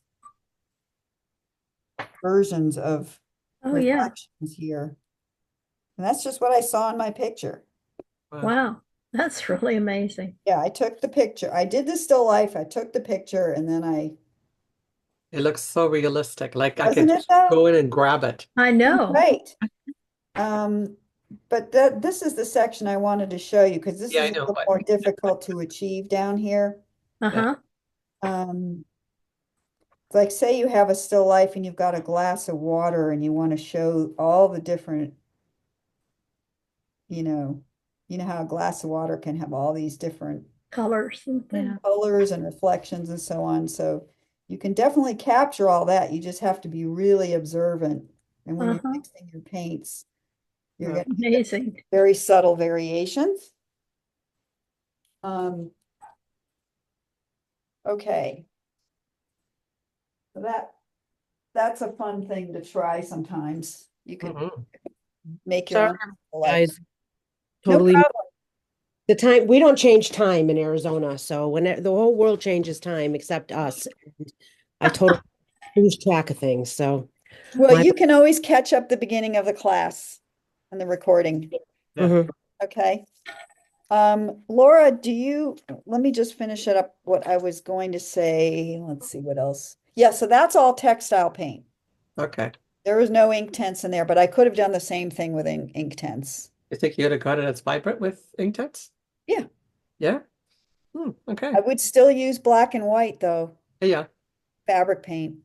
versions of Oh yeah. reflections here. And that's just what I saw in my picture. Wow. Wow. That's really amazing. Yeah, I took the picture. I did the still life. I took the picture and then It looks so realistic. Like I doesn't could it just though? go in and grab it. I know. Right. But this is the section I wanted to show you because this Yeah, is I a know, little but more difficult to achieve down here. yeah. Uh-huh. Um, like say you have a still life and you've got a glass of water and you want to show all the different, you know, how a glass of water can have all these different Colors and things. colors and reflections and so on. So you can definitely capture all that. You just have to be really observant. And when you're Uh-huh. mixing your paints, you're Yeah. going to get Amazing. very subtle variations. Okay. So that's a fun thing to try sometimes. You could Mhm. make your Sorry, own guys. life. No Totally. problem. The time, we don't change time in Arizona, so when the whole world changes time except us, and I totally lose track of things. So, Well, my you can always catch up the beginning of the class and the recording. Yeah. Mhm. Okay. Laura, let me just finish it up what I was going to say. Let's see what else. Yeah, so that's all textile paint. Okay. There was no Inktense in there, but I could have done the same thing with Inktense. You think you'd have got it as vibrant with Inktense? Yeah. Yeah. Okay. I would still use black and white though, Yeah. fabric paint.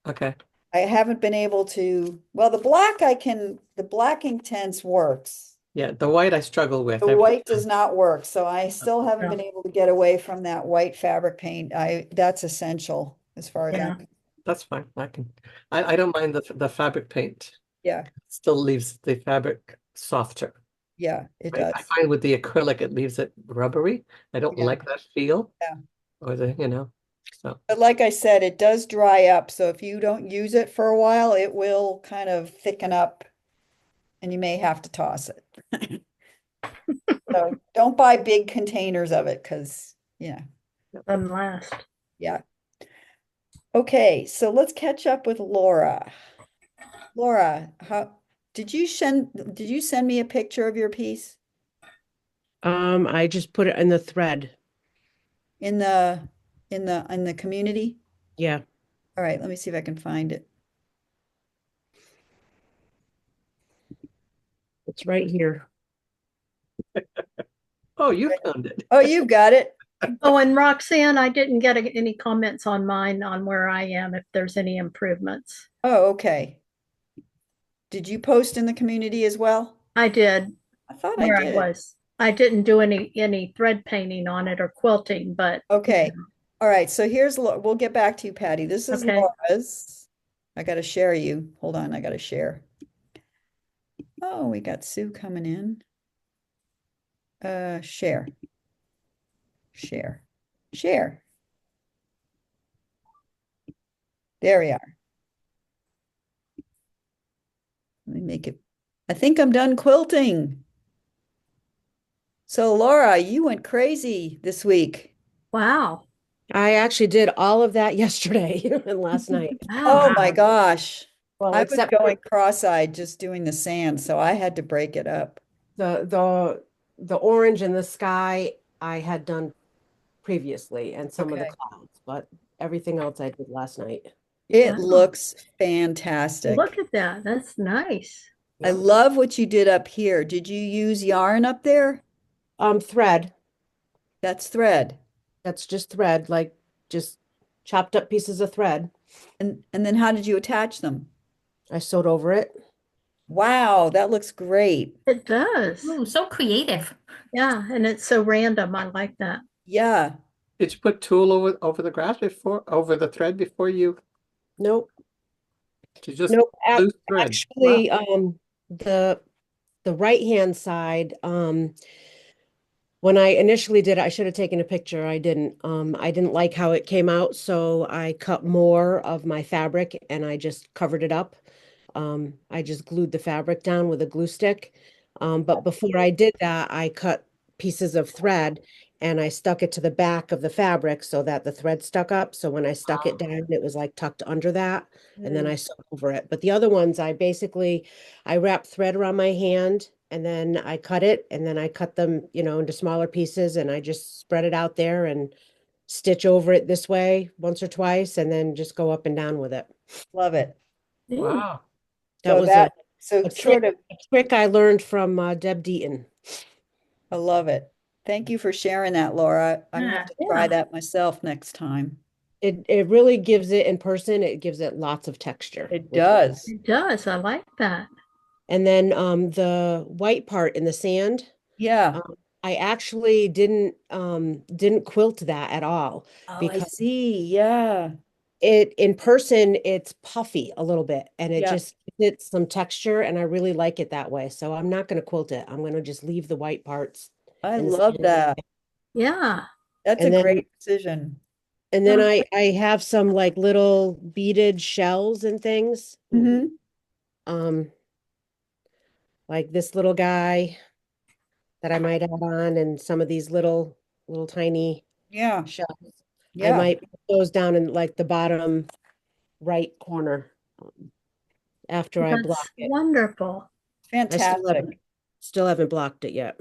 Okay. I haven't been able to, well, the black Inktense works. Yeah, the white I struggle with. The white does not work, so I still haven't Yeah. been able to get away from that white fabric paint. That's essential as far as Yeah. That's fine. I don't mind the fabric paint. Yeah, Still leaves the fabric softer. yeah, it I does. find with the acrylic, it leaves it rubbery. I don't Yeah. like that feel. Yeah. Or so. But like I said, it does dry up, so if you don't use it for a while, it will kind of thicken up and you may have to toss it. So don't buy big containers of it because, Doesn't last. yeah. Okay, so let's catch up with Laura. Laura, did you send me a picture of your piece I just put it in the thread. in the community? Yeah. All right, let me see if I can find it. It's right here. Oh, you found it. Oh, you've got it. Oh, and Roxanne, I didn't get any comments on mine on where I am, if there's any improvements. Oh, okay. Did you post in the community as well? I did I thought I where I did. was. I didn't do any thread painting on it or quilting, but Okay. All right. So we'll get back to you, Patty. This is Okay. Laura's. I got to share you. Hold on. I got to share. Oh, we got Sue coming in. Share. Share. Share. There we are. Let me make it. I think I'm done quilting. So Laura, you went crazy this week. wow. I actually did all of that yesterday and last night. Oh Wow. my gosh. Well, I was except for going cross-eyed just doing the sand, so I had to break it up. the orange in the sky I had done previously and some of the Okay. clouds, but everything else I did last night. It Wow. looks fantastic. Look at that. That's nice. I love what you did up here. Did you use yarn up there? Thread. That's thread. That's just thread, like just chopped up pieces of thread. And then how did you attach them? I sewed over it. Wow, that looks great. It does. Ooh, so creative. Yeah, and it's so random. I like that. Yeah. Did you put tulle over the grass over the thread before you? Nope. To just Nope. loose thread. Actually, the right hand side, when I initially did it, I should have taken a picture. I didn't. I didn't like how it came out, so I cut more of my fabric and I just covered it up. I just glued the fabric down with a glue stick. But before I did that, I cut pieces of thread and I stuck it to the back of the fabric so that the thread stuck up. So when I stuck it down, it was like tucked under that, and then I sewed over it. But the other ones, I wrapped thread around my hand and then I cut it and then I cut them, into smaller pieces and I just spread it out there and stitch over it this way once or twice and then just go up and down with it. Love it. Wow. That So was so a sort of, trick I learned from Deb Deaton. I love it. Thank you for sharing that, Laura. I'm gonna have to try Yeah. that myself next time. It really gives it in person, it gives it lots of texture. It which- does. It does. I like that. And then the white part in the sand, Yeah. I actually didn't quilt that at all Oh, I because see. Yeah. it in person it's puffy a little bit and it Yeah. just gives it some texture and I really like it that way. So I'm not going to quilt it. I'm going to just leave the white parts. I and the love sand. that. Yeah. That's And a then- great decision. And then Yeah. I have some like little beaded shells and things. Hmm. Like this little guy that I might add on and some of these little tiny Yeah. shells. I Yeah. might put those down in like the bottom right corner after I That's block it. wonderful. Fantastic. Still haven't blocked it yet.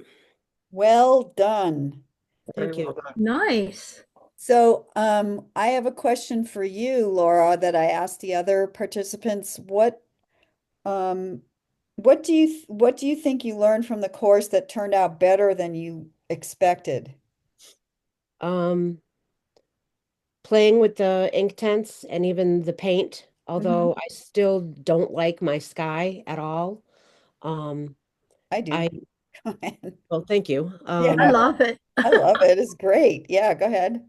Well done. Thank Very you. well done. Nice. So, I have a question for you, Laura, that I asked the other participants. What do you think you learned from the course that turned out better than you expected? Playing with the ink tints and even the paint, although I still don't like my sky at all. I do. I Go ahead. Well, thank you. Yeah. I love it. I love it. It's great. Yeah, go ahead.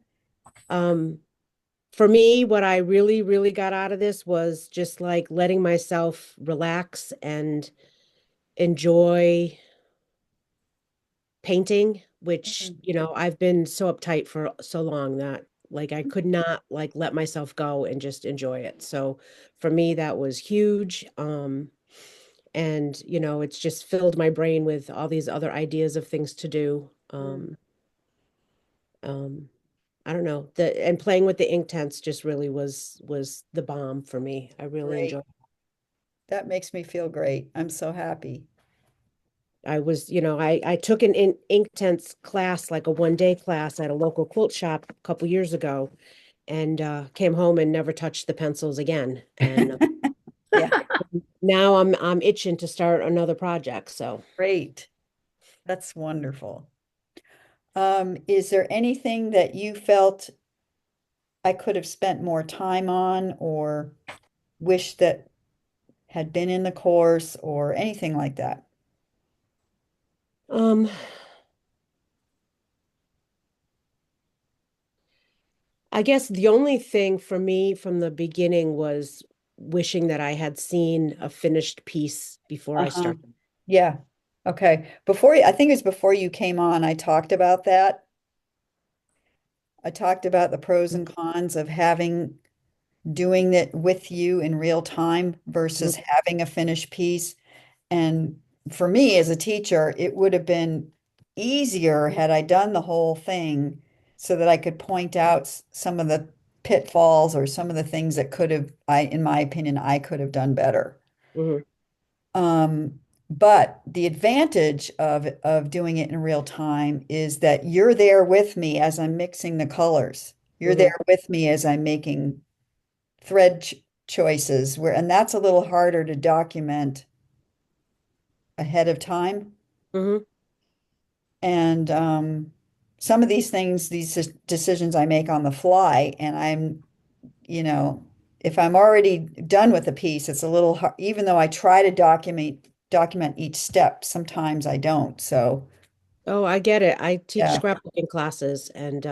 For me, what I really, really got out of this was just like letting myself relax and enjoy painting, which, I've been so uptight for so long that like I could not like let myself go and just enjoy it. So for me, that was huge. And it's just filled my brain with all these other ideas of things to do. Um, I don't know. And playing with the ink tents just really was the bomb for me. I really Great. enjoyed. That makes me feel great. I'm so happy. I was, I took an ink tents class, like a 1-day class at a local quilt shop a couple years ago, and came home and never touched the pencils again. And Yeah, now I'm itching to start another project. So great. That's wonderful. Is there anything that you felt I could have spent more time on or wish that had been in the course or anything like that? um I guess the only thing for me from the beginning was wishing that I had seen a finished piece before I Uh-huh. started. Yeah. Okay. I think it was before you came on, I talked about that. I talked about the pros and cons of doing it with you in real time versus having a finished piece. And for me as a teacher, it would have been easier had I done the whole thing so that I could point out some of the pitfalls or some of the things that in my opinion, I could have done better. Mhm. But the advantage of doing it in real time is that you're there with me as I'm mixing the colors. You're Mhm. there with me as I'm making thread choices and that's a little harder to document ahead of time. Mhm. And some of these things, decisions I make on the fly, and you know, if I'm already done with a piece, it's a little hard, even though I try to document each step, sometimes I don't. So Oh, I get it. I teach yeah, scrapbooking classes and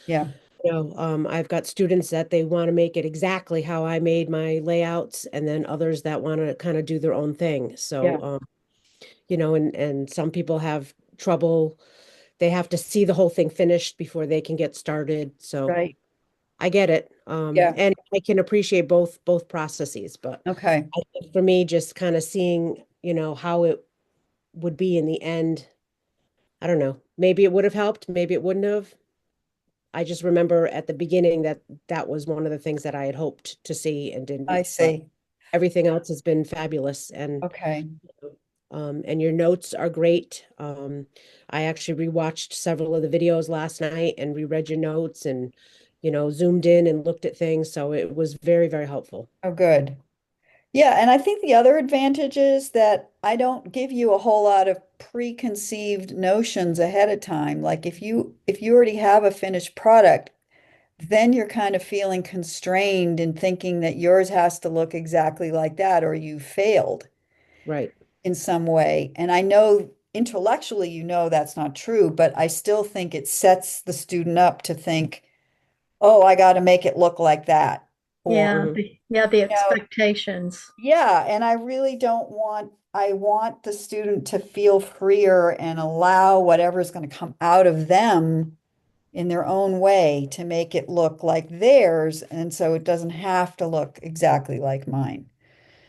yeah, I've got students that they want to make it exactly how I made my layouts, and then others that want to kind of do their own thing. yeah, So, and some people have trouble. They have to see the whole thing finished before they can get started. So right. I get it. Yeah, And I can appreciate both processes, but okay. I think for me, just kind of seeing, how it would be in the end, I don't know. Maybe it would have helped, maybe it wouldn't have. I just remember at the beginning that that was one of the things that I had hoped to see and I didn't, but see. everything else has been fabulous. Okay. And your notes are great. I actually rewatched several of the videos last night and reread your notes and, zoomed in and looked at things. So it was very, very helpful. Oh, good. Yeah, and I think the other advantage is that I don't give you a whole lot of preconceived notions ahead of time. Like if you already have a finished product, then you're kind of feeling constrained in thinking that yours has to look exactly like that or you failed Right. in some way. And I know intellectually you know that's not true, but I still think it sets the student up to think, oh, I got to make it look like that. Or, Yeah, Mhm. the you know, expectations. yeah, and I really don't want, I want the student to feel freer and allow whatever's going to come out of them in their own way to make it look like theirs. And so it doesn't have to look exactly like mine.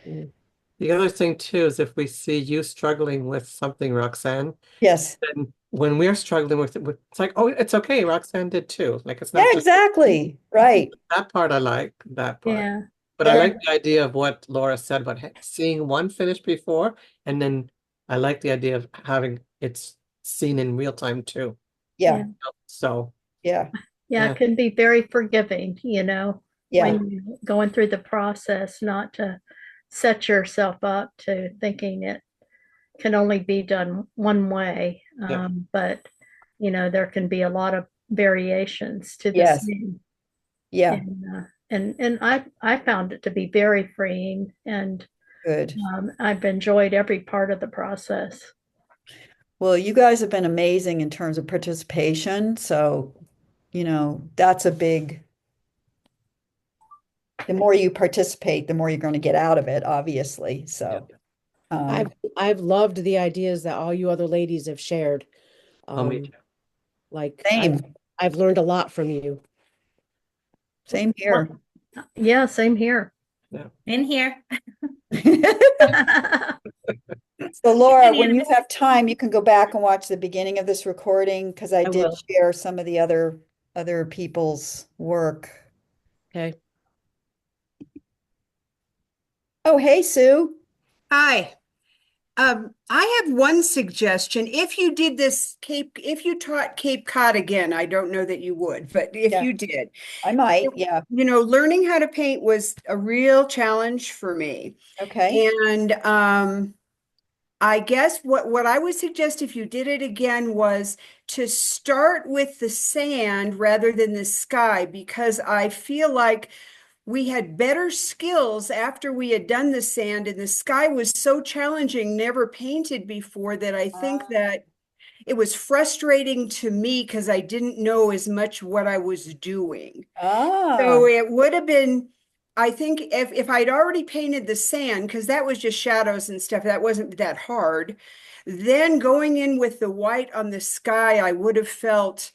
Mhm. The other thing too is if we see you struggling with something, Roxanne, Yes. then when we're struggling with it, it's like, oh, it's okay. Roxanne did too. Like it's Yeah, not just exactly. Right. that part. I like that part. Yeah. But I Yeah. like the idea of what Laura said about seeing one finish before, and then I like the idea of having it seen in real time too. Yeah. Yeah. So Yeah. Yeah, it yeah, can be very forgiving, Yeah. when you're going through the process, not to set yourself up to thinking it can only be done one way. yeah. But there can be a lot of variations to the Yes. same. Yeah. And I found it to be very freeing, and Good. I've enjoyed every part of the process. Well, you guys have been amazing in terms of participation, so, that's a big, the more you participate, the more you're going to get out of it, obviously, so. I've loved the ideas that all you other ladies have shared. Oh, me Um, too. like Same, I've learned a lot from you. same here. Yeah, same here. In here. So Laura, Any when you have time, you can go back and watch the beginning of this recording, because I I did will. share some of the other people's work. Okay. Oh, hey, Sue. Hi. I have one suggestion. If you did if you taught Cape Cod again, I don't know that you would, but if Yeah. you did, I might, yeah, learning how to paint was a real challenge for me. okay. And I guess what I would suggest if you did it again was to start with the sand rather than the sky, because I feel like we had better skills after we had done the sand, and the sky was so challenging, never painted before, that I think that it was frustrating to me because I didn't know as much what I was doing. Ah, So it would have been, I think if I'd already painted the sand, because that was just shadows and stuff, that wasn't that hard. Then going in with the white on the sky, I would have felt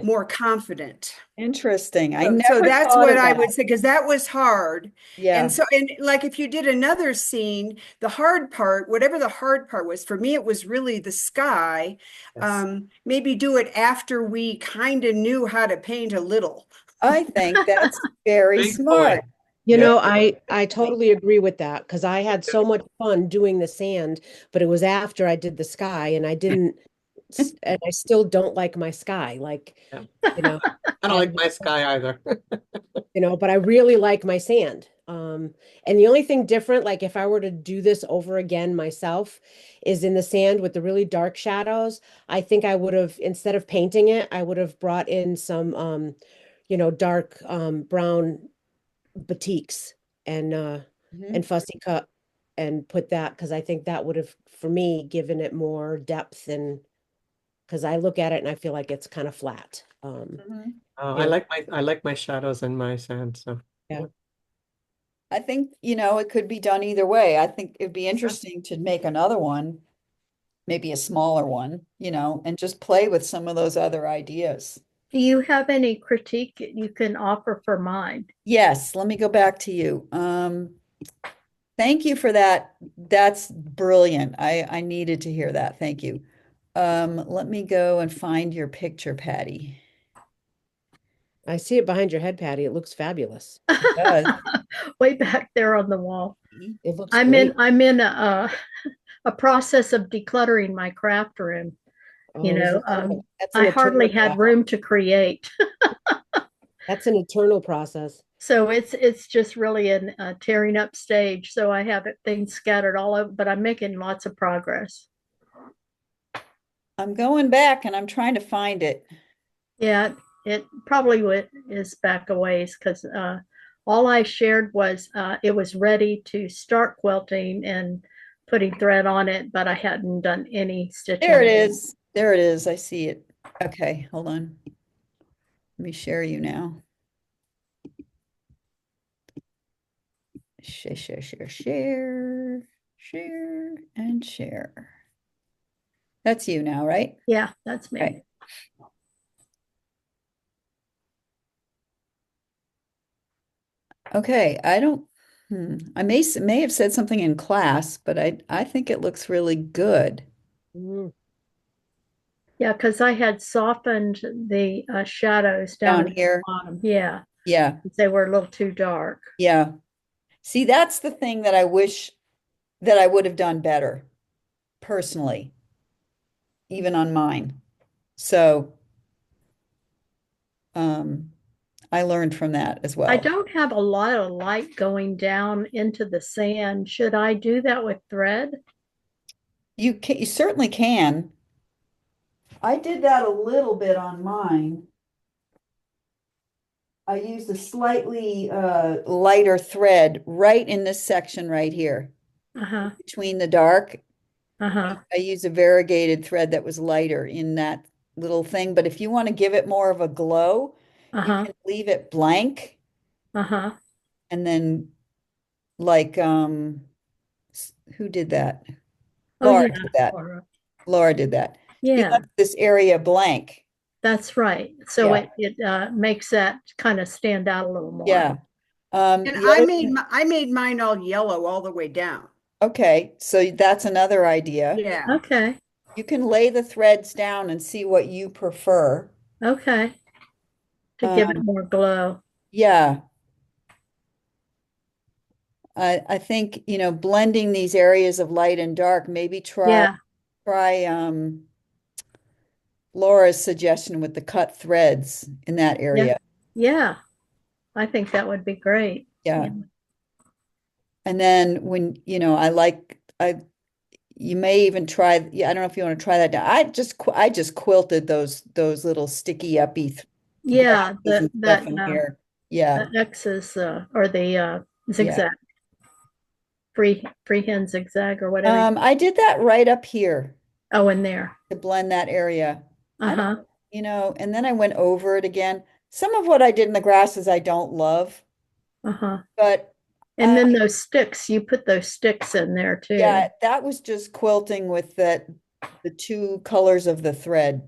more confident. interesting. I So never that's thought what of I would that. say, because that was hard. Yeah. And like if you did another scene, the hard part, whatever the hard part was, for me, it was really the sky. Yes. Maybe do it after we kind of knew how to paint a little. I think that's very Big smart. point. You Yeah. know, I totally agree with that because I had so much fun doing the sand, but it was after I did the sky and and I still don't like my sky. Like, Yeah. you know, I don't like my sky either. but I really like my sand. And the only thing different, like if I were to do this over again myself, is in the sand with the really dark shadows. I think I would have, instead of painting it, I would have brought in some, dark brown batiks Mhm. and fussy cut and put that because I think that would have, for me, given it more depth and because I look at it and I feel like it's kind of flat. Mhm. Oh, Yeah. I like my shadows and my sand. So Yeah. I think, it could be done either way. I think it'd be interesting to make another one, maybe a smaller one, and just play with some of those other ideas. Do you have any critique you can offer for mine? Yes, let me go back to you. Thank you for that. That's brilliant. I needed to hear that. Thank you. Let me go and find your picture, Patty. I see it behind your head, Patty. It looks fabulous. does. Way back there on the wall. It looks I'm great. in a process of decluttering my craft room. Oh, is it? That's an I hardly eternal had room to create. That's an eternal process. So it's just really an tearing up stage. So I have things scattered all over, but I'm making lots of progress. I'm going back and I'm trying to find it. Yeah, it probably is back a ways because all I shared was it was ready to start quilting and putting thread on it, but I hadn't done any stitching. There it is. There it is. I see it. Okay, hold on. Let me share you now. Share, share, share, share, share, and share. That's you now, right? Yeah, that's me. Okay. Okay, I don't, I may have said something in class, but I think it looks really good. Mm. Yeah, because I had softened the shadows down Down at the here. bottom. Yeah, Yeah, they were a little too dark. yeah. See, that's the thing that I wish that I would have done better personally, even on mine. So, um, I learned from that as I well. don't have a lot of light going down into the sand. Should I do that with thread? You certainly can. I did that a little bit on mine. I used a slightly lighter thread right in this section right here Uh-huh. between the dark. Uh-huh. I used a variegated thread that was lighter in that little thing, but if you want to give it more of a glow, you Uh-huh. can leave it blank Uh-huh. and then like who did that? Oh Laura yeah, did that. Laura. Laura did that. She Yeah, left this area blank. that's right. So Yeah. it makes that kind of stand out a little more. Yeah. And The other thing- I made mine all yellow all the way down. okay, so that's another idea. Yeah. Okay. You can lay the threads down and see what you prefer. Okay. To give it Um, more glow. Yeah. I think, blending these areas of light and dark, maybe Yeah. try Laura's suggestion with the cut threads in that Yeah. area. Yeah. I think that would be great. Yeah. And then when, you may even try, yeah, I don't know if you want to try that down. I just quilted those little sticky uppy Yeah, grasses and stuff in here. Yeah, the X's or the yeah. zigzag, freehand zigzag or whatever. I did that right up here Oh, in there. to blend that area. I don't, Uh-huh. and then I went over it again. Some of what I did in the grasses I don't love, Uh-huh. but And then those sticks, you put those sticks in there too. yeah, that was just quilting with the two colors of the thread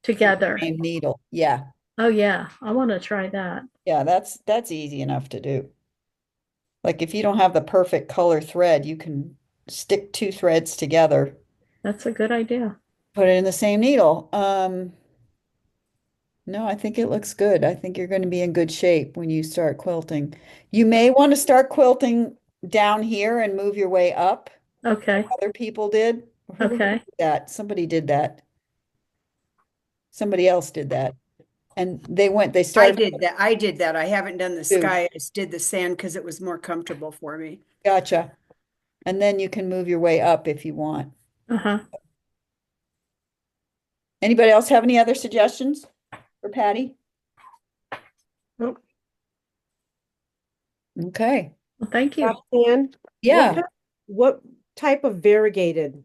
Together. same needle. Yeah. Oh yeah, I want to try that. Yeah, that's easy enough to do. Like if you don't have the perfect color thread, you can stick two threads together, That's a good idea. put it in the same needle. No, I think it looks good. I think you're going to be in good shape when you start quilting. You may want to start quilting down here and move your way up. Okay. Other people did. Who Okay. did that? Somebody did that. Somebody else did that. And they I started. did that. I did that. I haven't done the Too. sky. I just did the sand because it was more comfortable for me. Gotcha. And then you can move your way up if you want. Uh-huh. Anybody else have any other suggestions for Patty? Nope. Okay. Well, thank you. Roxanne, Yeah. what type of variegated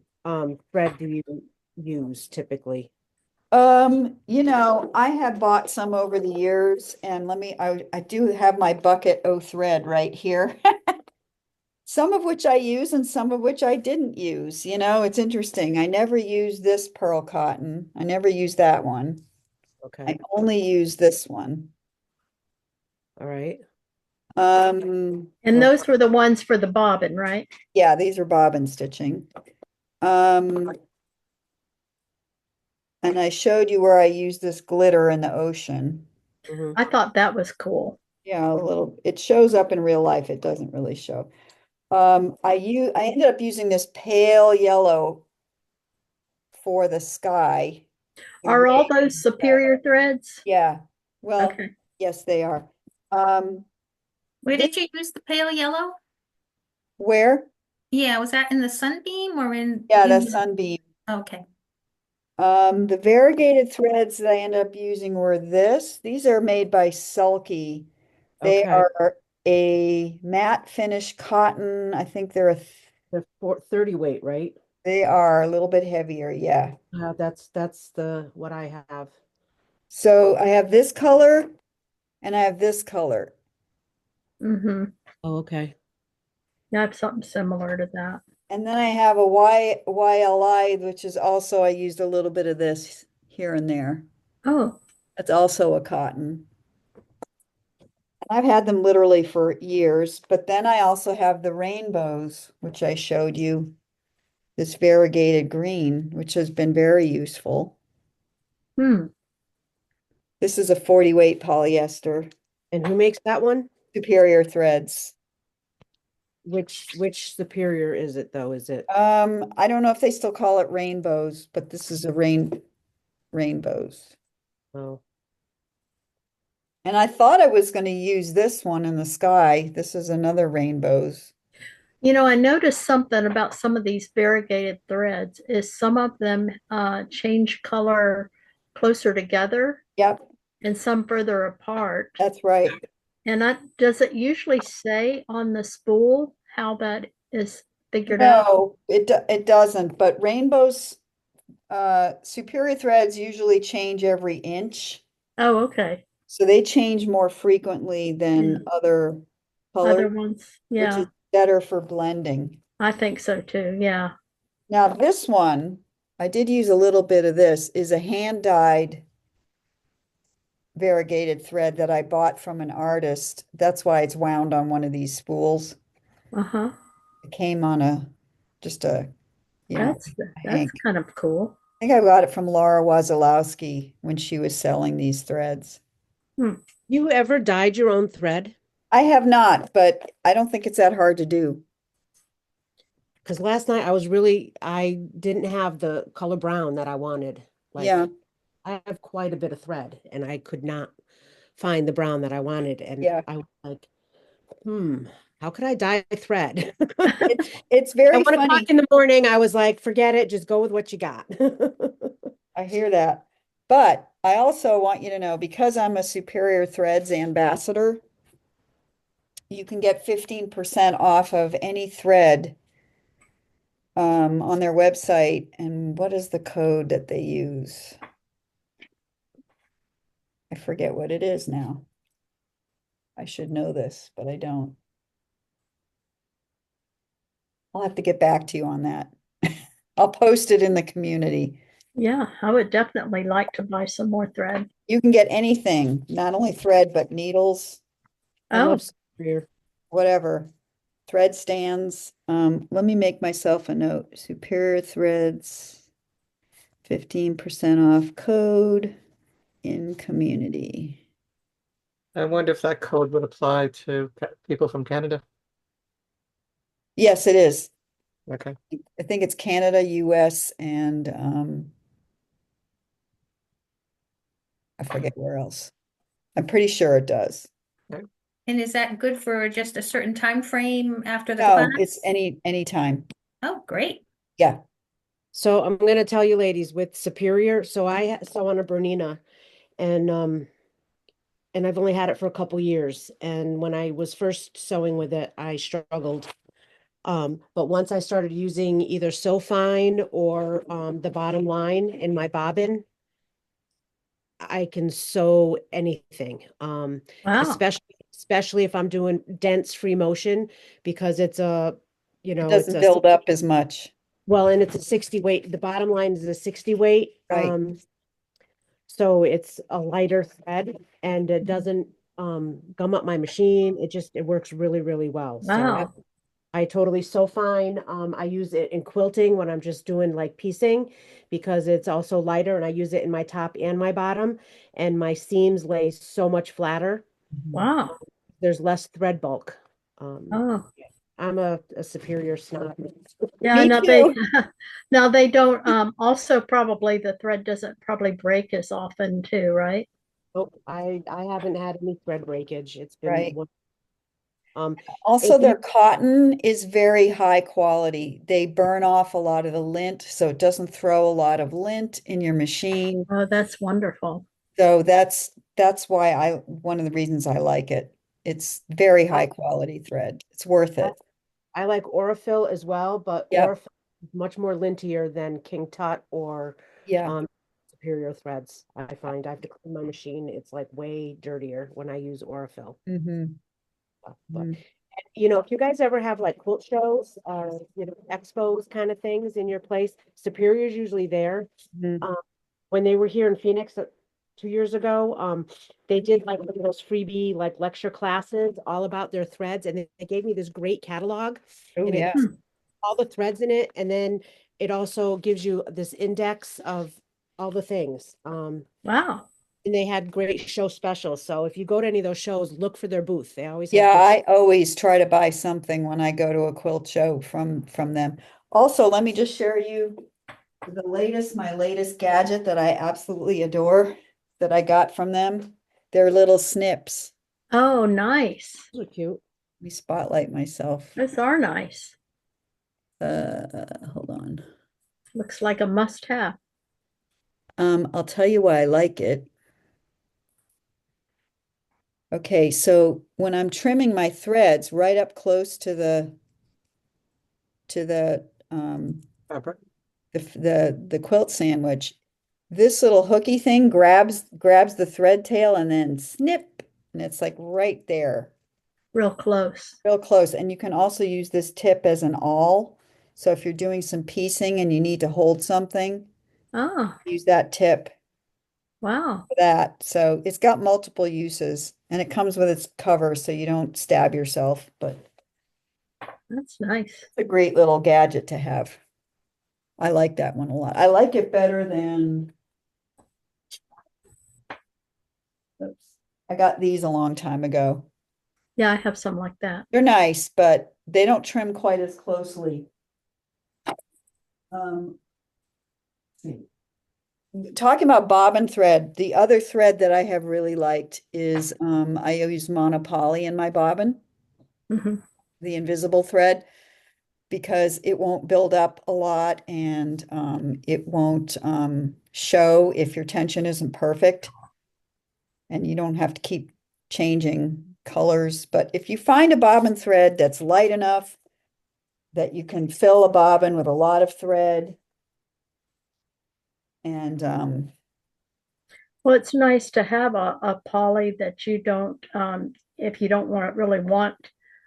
thread do you use typically? I have bought some over the years and I do have my bucket O thread right here. Some of which I use and some of which I didn't use. It's interesting. I never used this pearl cotton. I never used that one. I Okay, only use this one. all right. And those were the ones for the bobbin, right? Yeah, these are bobbin stitching. And I showed you where I used this glitter in the ocean. Mhm. I thought that was cool. Yeah, a little, it shows up in real life. It doesn't really show. I ended up using this pale yellow for the sky. Are all those superior threads? Yeah, well, Okay. yes, they are. Where did you use the pale yellow? Where? Yeah, was that in the sunbeam or in? Yeah, in the the- sunbeam. Okay. The variegated threads that I ended up using were these are made by Sulky. They Okay. are a matte finish cotton. I think The 30 weight, right? they are a little bit heavier, yeah. That's what I have. So I have this color and I have this color. Mm-hmm. Oh, okay. I have something similar to that. And then I have a YLI, which is also, I used a little bit of this here and there. Oh, That's also a cotton. I've had them literally for years, but then I also have the rainbows, which I showed you, this variegated green, which has been very useful. This is a 40 weight polyester, And who makes that one? Superior Threads. Which superior is it though? Is it? I don't know if they still call it rainbows, but this is a rainbows. Oh, And I thought I was going to use this one in the sky. This is another rainbows. I noticed something about some of these variegated threads is some of them change color closer together Yep, and some further apart. that's right. And does it usually say on the spool how that is figured out? No, it doesn't, but rainbows, superior threads usually change every inch. Oh, okay. So they change more frequently than other Other colors, ones. which is Yeah, better for blending. I think so too. Yeah. Now this one, I did use a little bit of this, is a hand-dyed variegated thread that I bought from an artist. That's why it's wound on one of these spools. Uh-huh. It came on just a, That's hank. kind of cool. I think I got it from Laura Wazalowski when she was selling these threads. Hmm. You ever dyed your own thread? I have not, but I don't think it's that hard to do. Because last night I didn't have the color brown that I wanted. Like, Yeah, I have quite a bit of thread and I could not find the brown that I wanted. And yeah. I was like, how could I dye thread? It's At very 1 o'clock funny. in the morning, I was like, forget it, just go with what you got. I hear that. But I also want you to know, because I'm a Superior Threads ambassador, you can get 15% off of any thread on their website. And what is the code that they use? I forget what it is now. I should know this, but I don't. I'll have to get back to you on that. I'll post it in the community. Yeah, I would definitely like to buy some more thread. You can get anything, not only thread, but needles, I Oh, love Superior. whatever. Thread stands. Let me make myself a note. Superior Threads, 15% off code in community. I wonder if that code would apply to people from Canada. Yes, it is. Okay. I think it's Canada, US, and I forget where else. I'm pretty sure it does. And is that good for just a certain time frame after the No, class? it's anytime. Oh, great. Yeah. So I'm gonna tell you ladies with Superior, so I sew on a Bernina and I've only had it for a couple years. And when I was first sewing with it, I struggled. But once I started using either Sew Fine or the bottom line in my bobbin, I can sew anything. wow. Especially if I'm doing dense free motion because it's a, It it's doesn't a build up as much. well, and it's a 60 weight. The bottom line is a 60 weight. Right. So it's a lighter thread and it doesn't gum up my machine. It works really, really well. So Wow. I totally Sew Fine. I use it in quilting when I'm just doing like piecing because it's also lighter and I use it in my top and my bottom and my seams lay so much flatter. Wow. There's less thread bulk. Oh, I'm a Superior snob. yeah, Me now too. now they don't, also probably the thread doesn't probably break as often too, right? Oh, I haven't had any thread breakage. It's been Right. um Also, if you their cotton is very high quality. They burn off a lot of the lint, so it doesn't throw a lot of lint in your machine. Oh, that's wonderful. So that's why one of the reasons I like it. It's very high quality thread. It's worth it. I like Aurifil as well, but Yep. Aurifil is much more lintier than King Tut or Yeah. Superior threads. I find I have to clean my machine. It's like way dirtier when I use Aurifil. Mm-hmm. But if you guys ever have like quilt shows or expos kind of things in your place, Superior's usually there. Mhm. When they were here in Phoenix 2 years ago, they did like one of those freebie like lecture classes all about their threads, and they gave me this great catalog, Oh, and yeah. all the threads in it, and then it also gives you this index of all the things. Wow. And they had great show specials. So if you go to any of those shows, look for their booth. They always have Yeah, good I always try to buy something when I go to a quilt show from them. Also, let me just share you my latest gadget that I absolutely adore that I got from them. They're little snips. Oh, nice. Those are cute. Let me spotlight myself. Those are nice. Hold on. Looks like a must-have. I'll tell you why I like it. Okay, so when I'm trimming my threads right up close to the to the Fabric. the quilt sandwich, this little hooky thing grabs the thread tail and then snip, and it's like right there, Real close. real close. And you can also use this tip as an awl. So if you're doing some piecing and you need to hold something, Oh, use that tip wow. for that. So it's got multiple uses, and it comes with its cover so you don't stab yourself, but That's nice. it's a great little gadget to have. I like that one a lot. I like it better than, oops, I got these a long time ago. Yeah, I have some like that. They're nice, but they don't trim quite as closely. See. Talking about bobbin thread, the other thread that I have really liked is I use Monopoly in my bobbin, Hmm. the invisible thread, because it won't build up a lot and it won't show if your tension isn't perfect. And you don't have to keep changing colors. But if you find a bobbin thread that's light enough that you can fill a bobbin with a lot of thread, and Well, it's nice to have a poly that you don't, if you don't really want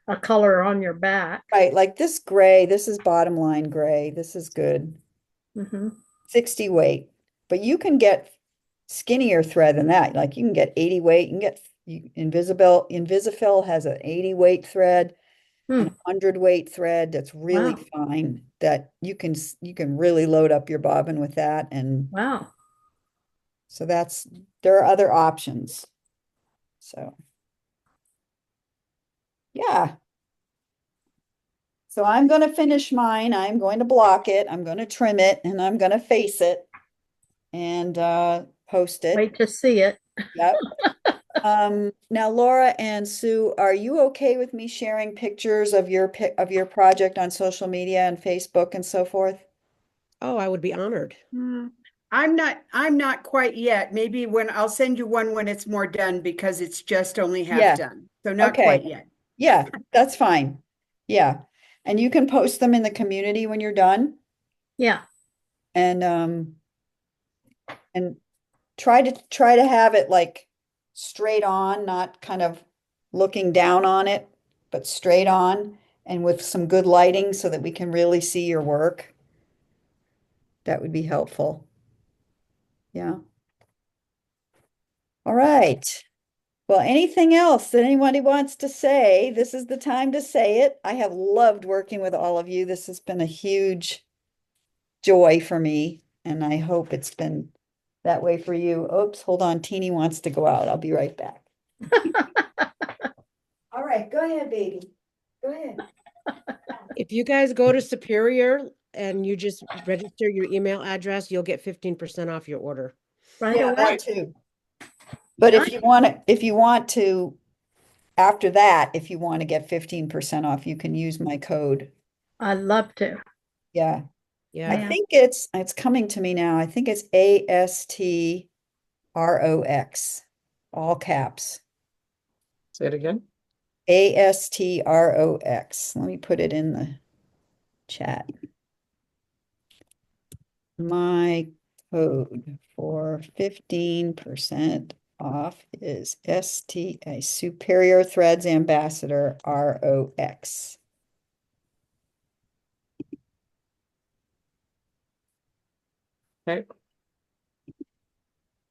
a color on your back. right, like this gray, this is bottom line gray. This is good. Hmm. 60 weight, but you can get skinnier thread than that. Like you can get 80 weight. You can get Invisifil has an 80 weight thread, Hmm. an 100 weight thread that's really Wow. fine, that you can really load up your bobbin with that. And Wow. so there are other options. So yeah. So I'm going to finish mine. I'm going to block it. I'm going to trim it, and I'm going to face it and post it. Wait to see it. Yep. Now Laura and Sue, are you okay with me sharing pictures of your project on social media and Facebook and so forth? Oh, I would be honored. I'm not quite yet. Maybe when I'll send you one when it's more done because it's just only Yeah. half done. So not Okay. quite yet. Yeah, that's fine. Yeah. And you can post them in the community when you're done, Yeah. and try to have it like straight on, not kind of looking down on it, but straight on and with some good lighting so that we can really see your work. That would be helpful. Yeah. All right. Well, anything else that anybody wants to say? This is the time to say it. I have loved working with all of you. This has been a huge joy for me, and I hope it's been that way for you. Oops, hold on. Teeny wants to go out. I'll be right back. All right, go ahead, baby. Go ahead. If you guys go to Superior and you just register your email address, you'll get 15% off your order. Right Yeah, away. that too. But if you want to, after that, if you want to get 15% off, you can use my code. I'd love to. Yeah. I Yeah. think it's coming to me now. I think it's ASTROX, all caps. Say it again. ASTROX. Let me put it in the chat. My code for 15% off is Superior Threads Ambassador ROX. Okay.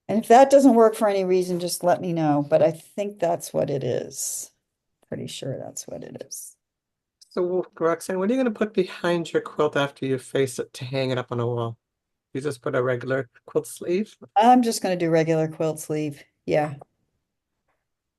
And if that doesn't work for any reason, just let me know. But I think that's what it is. Pretty sure that's what it is. So Roxanne, what are you going to put behind your quilt after you face it to hang it up on a wall? You just put a regular quilt sleeve? I'm just going to do regular quilt sleeve. Yeah.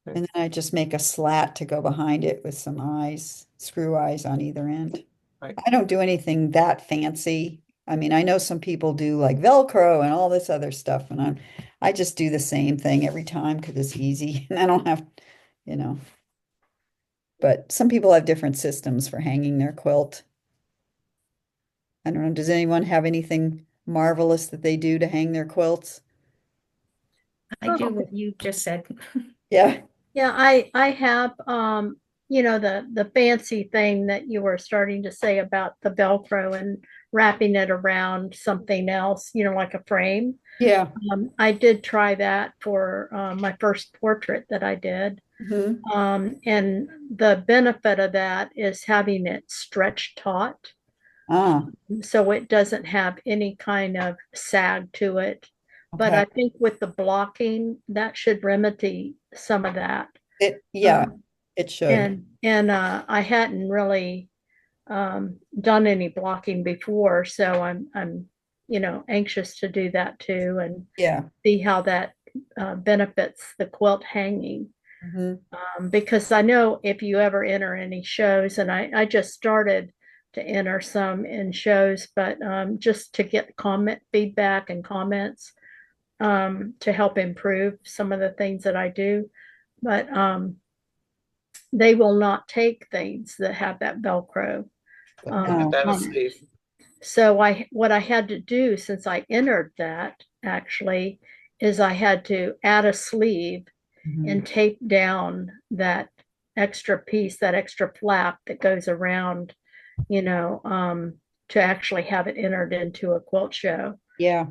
Okay. And then I just make a slat to go behind it with some eyes, screw eyes on either end. Right. I don't do anything that fancy. I mean, I know some people do like Velcro and all this other stuff, and I just do the same thing every time because it's easy and I don't have, you know. But some people have different systems for hanging their quilt. I don't know, does anyone have anything marvelous that they do to hang their quilts? I do what you just said. Yeah. Yeah, I have the fancy thing that you were starting to say about the Velcro and wrapping it around something else, like a frame. Yeah. I did try that for my first portrait that I did. Mhm. And the benefit of that is having it stretch taut, Ah, so it doesn't have any kind of sag to it. But okay. I think with the blocking, that should remedy some of that. Yeah, Um, it should. and I hadn't really done any blocking before, so I'm anxious to do that too and Yeah. see how that benefits the quilt hanging. Mhm. Because I know if you ever enter any shows, and I just started to enter some in shows, but just to get comment feedback and comments to help improve some of the things that I do. But they will not take things that have that Velcro Oh. That is on it. Steve. So what I had to do since I entered that actually is I had to add a sleeve Mhm. and tape down that extra piece, that extra flap that goes around, to actually have it entered into a quilt show. Yeah.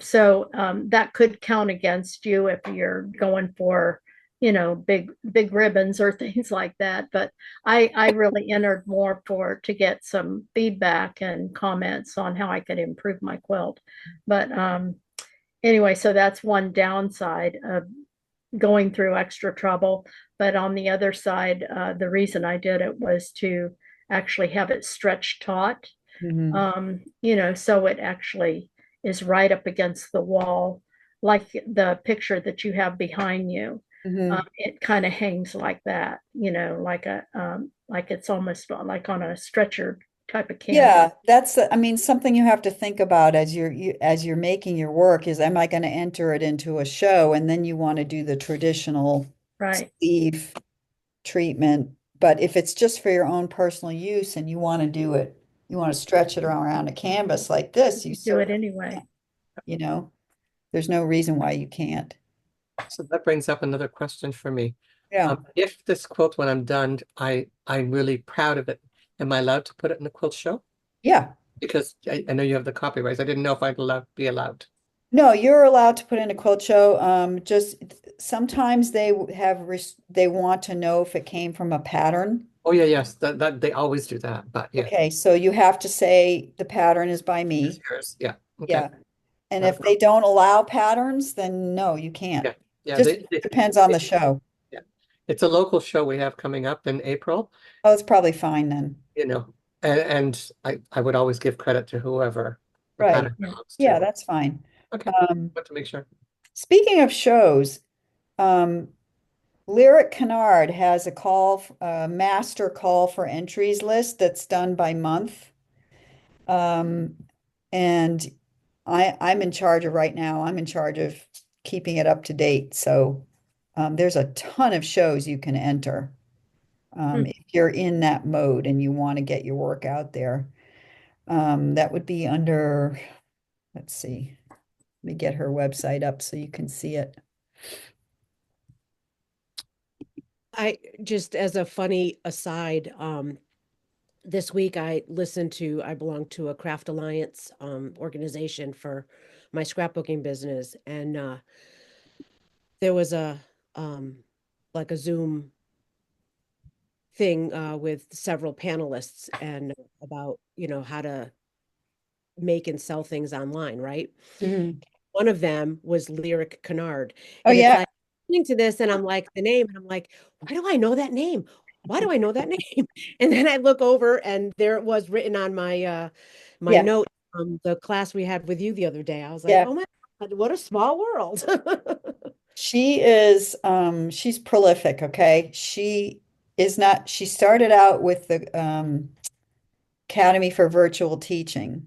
So that could count against you if you're going for, big ribbons or things like that. But I really entered more to get some feedback and comments on how I could improve my quilt. But anyway, so that's one downside of going through extra trouble. But on the other side, the reason I did it was to actually have it stretched taut, Mhm. so it actually is right up against the wall, like the picture that you have behind you. Mhm. It kind of hangs like that, like it's almost like on a stretcher type of canvas. Yeah, that's, I mean, something you have to think about as as you're making your work is, am I going to enter it into a show? And then you want to do the traditional Right. sleeve treatment. But if it's just for your own personal use and you want to do it, you want to stretch it around a canvas like this, you Do it certainly anyway. can, you know, there's no reason why you can't. So that brings up another question for me. Yeah. If this quilt, when I'm done, I'm really proud of it, am I allowed to put it in the quilt show? Yeah. Because I know you have the copyrights. I didn't know if I'd be allowed. No, you're allowed to put in a quilt show. Just sometimes they want to know if it came from a pattern. Oh yeah, yes, that they always do that. But yeah, Okay, so you have to say the pattern is by it's me. yours. Yeah. Okay. Yeah. And Not a if they don't allow patterns, then no, you can't. Yeah. Yeah. Just depends on the show. Yeah. It's a local show we have coming up in April, Oh, it's probably fine then. and I would always give credit to whoever the Right. pattern belongs to. Yeah, that's fine. Okay. Um, Want to make sure. Speaking of shows, Lyric Canard has a master call for entries list that's done by month. And I'm in charge of right now. I'm in charge of keeping it up to date. So there's a ton of shows you can enter if you're in that mode and you want to get your work out there. That would be under, let's see, let me get her website up so you can see it. I just as a funny aside, this week I belong to a Craft Alliance organization for my scrapbooking business, and there was like a Zoom thing with several panelists and about how to make and sell things online, right? One of them was Lyric Canard. Oh, And it's yeah. like listening to this and I'm like the name and I'm like, why do I know that name? Why do I know that name? And then I look over and there it was written on my my Yeah. note from the class we had with you the other day. I was like, Yeah. oh my God, what a small world. She's prolific, okay? She started out with the Academy for Virtual Teaching.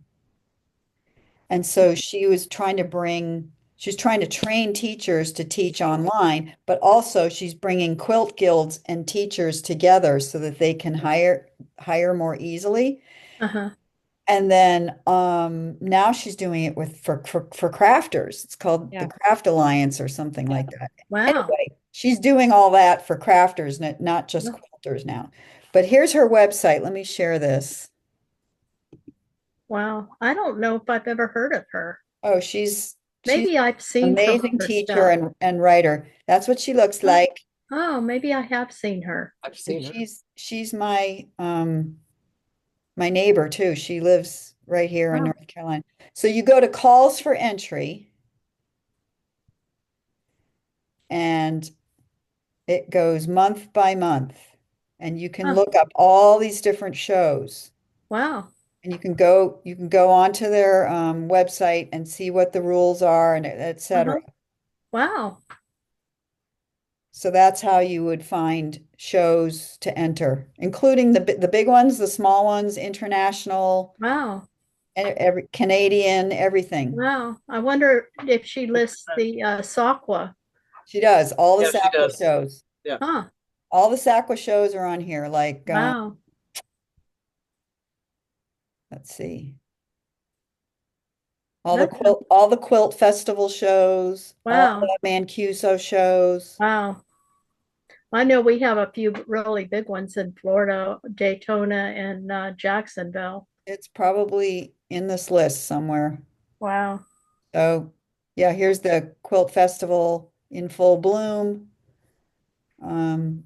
And so she's trying to train teachers to teach online, but also she's bringing quilt guilds and teachers together so that they can hire more easily. Uh-huh. And then now she's doing it for crafters. It's called Yeah. the Craft Alliance or something like that. Wow. Anyway, She's doing all that for crafters, not just Yeah. quilters now. But here's her website. Let me share this. Wow. I don't know if I've ever heard of her. Oh, she's Maybe I've seen some of amazing her teacher stuff. and writer. That's what she looks Oh, like. oh, maybe I have seen her. I've And seen her. she's my my neighbor too. She lives right here in Oh, North Carolina. So you go to calls for entry and it goes month by month. And you can oh, look up all these different shows. wow. And you can go onto their website and see what the rules are and et cetera. Uh-huh. Wow. So that's how you would find shows to enter, including the big ones, the small ones, international, Wow. every Canadian, everything. Wow. I wonder if she lists the SAQA. She does all the Yeah, she SAQA does. shows. Yeah. Huh. All the SAQA shows are on here. Like, Wow. let's see, That's all the quilt festival shows, all wow. the Mancuso shows. Wow. I know we have a few really big ones in Florida, Daytona and Jacksonville. It's probably in this list somewhere. Wow. So, yeah, here's the quilt festival in full bloom. Um,